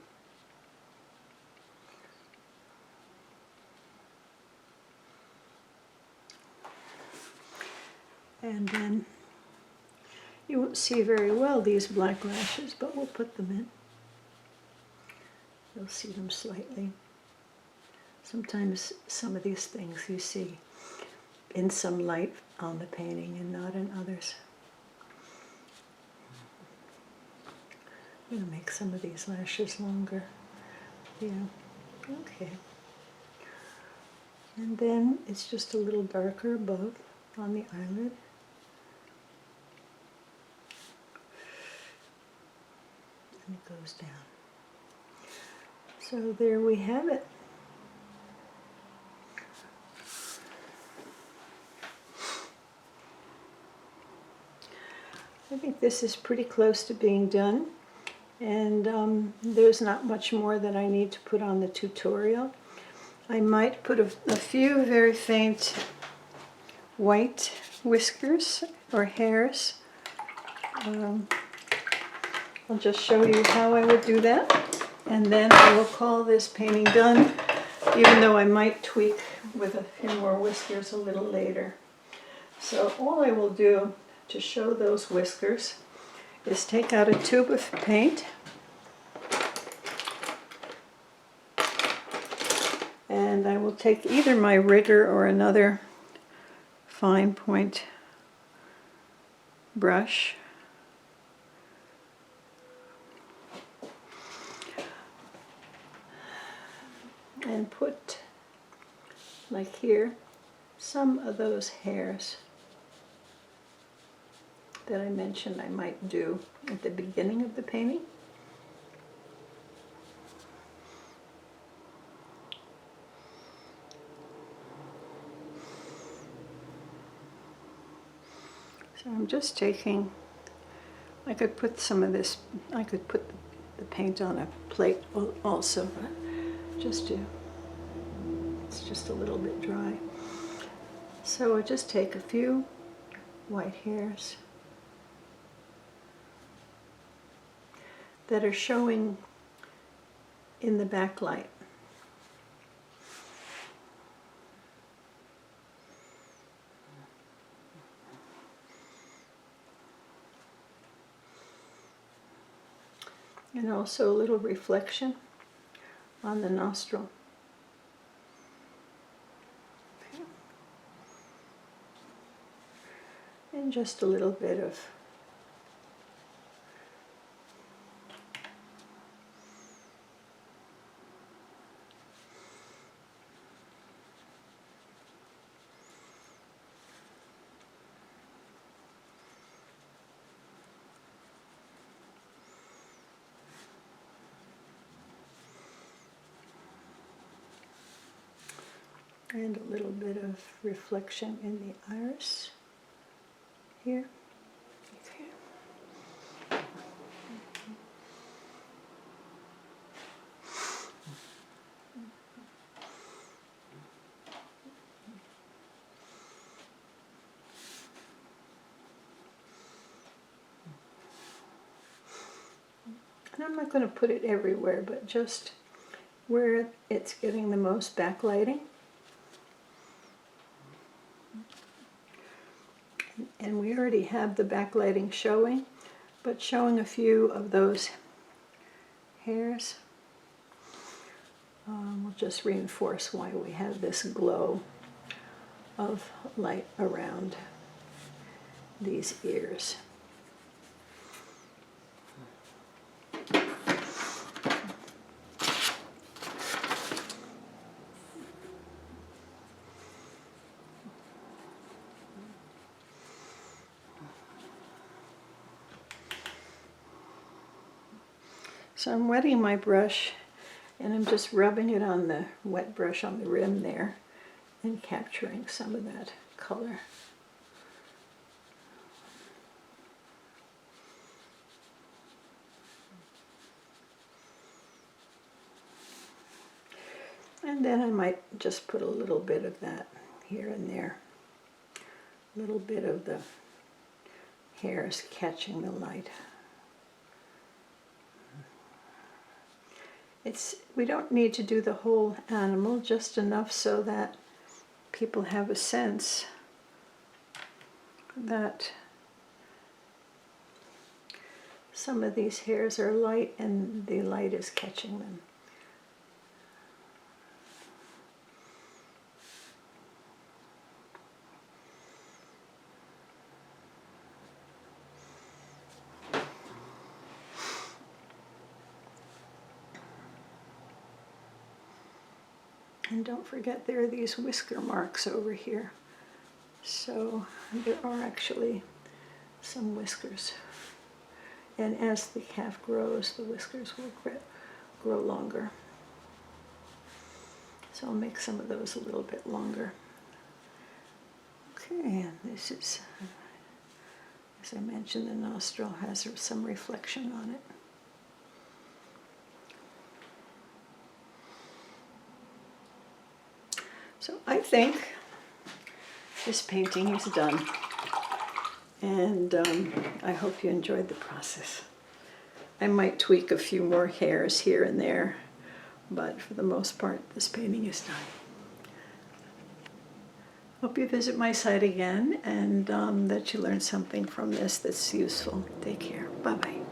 And then you won't see very well these black lashes, but we'll put them in. You'll see them slightly. Sometimes some of these things you see in some light on the painting and not in others. I'm going to make some of these lashes longer. Yeah, okay. And then it's just a little darker above on the eyelid. And it goes down. So there we have it. I think this is pretty close to being done, and there's not much more that I need to put on the tutorial. I might put a few very faint white whiskers or hairs. I'll just show you how I would do that, and then I will call this painting done, even though I might tweak with a few more whiskers a little later. So all I will do to show those whiskers is take out a tube of paint and I will take either my rigger or another fine point brush and put, like here, some of those hairs that I mentioned I might do at the beginning of the painting. So I'm just taking, I could put some of this, I could put the paint on a plate also, but just to, it's just a little bit dry. So I just take a few white hairs that are showing in the backlight. And also a little reflection on the nostril. Okay. And just a little bit of and a little bit of reflection in the iris here. Okay. not going to put it everywhere, but just where it's getting the most backlighting. And we already have the backlighting showing, but showing a few of those hairs will just reinforce why we have this glow of light around these ears. So I'm wetting my brush, and I'm just rubbing it on the wet brush on the rim there and capturing some of that color. And then I might just put a little bit of that here and there. A little bit of the hairs catching the light. We don't need to do the whole animal, just enough so that people have a sense that some of these hairs are light and the light is catching them. And don't forget there are these whisker marks over here. So there are actually some whiskers. And as the calf grows, the whiskers will grow longer. So I'll make some of those a little bit longer. Okay, and this is, as I mentioned, the nostril has some reflection on it. So I think this painting is done, and I hope you enjoyed the process. I might tweak a few more hairs here and there, but for the most part, this painting is done. Hope you visit my site again, and that you learn something from this that's useful. Take care. Bye-bye.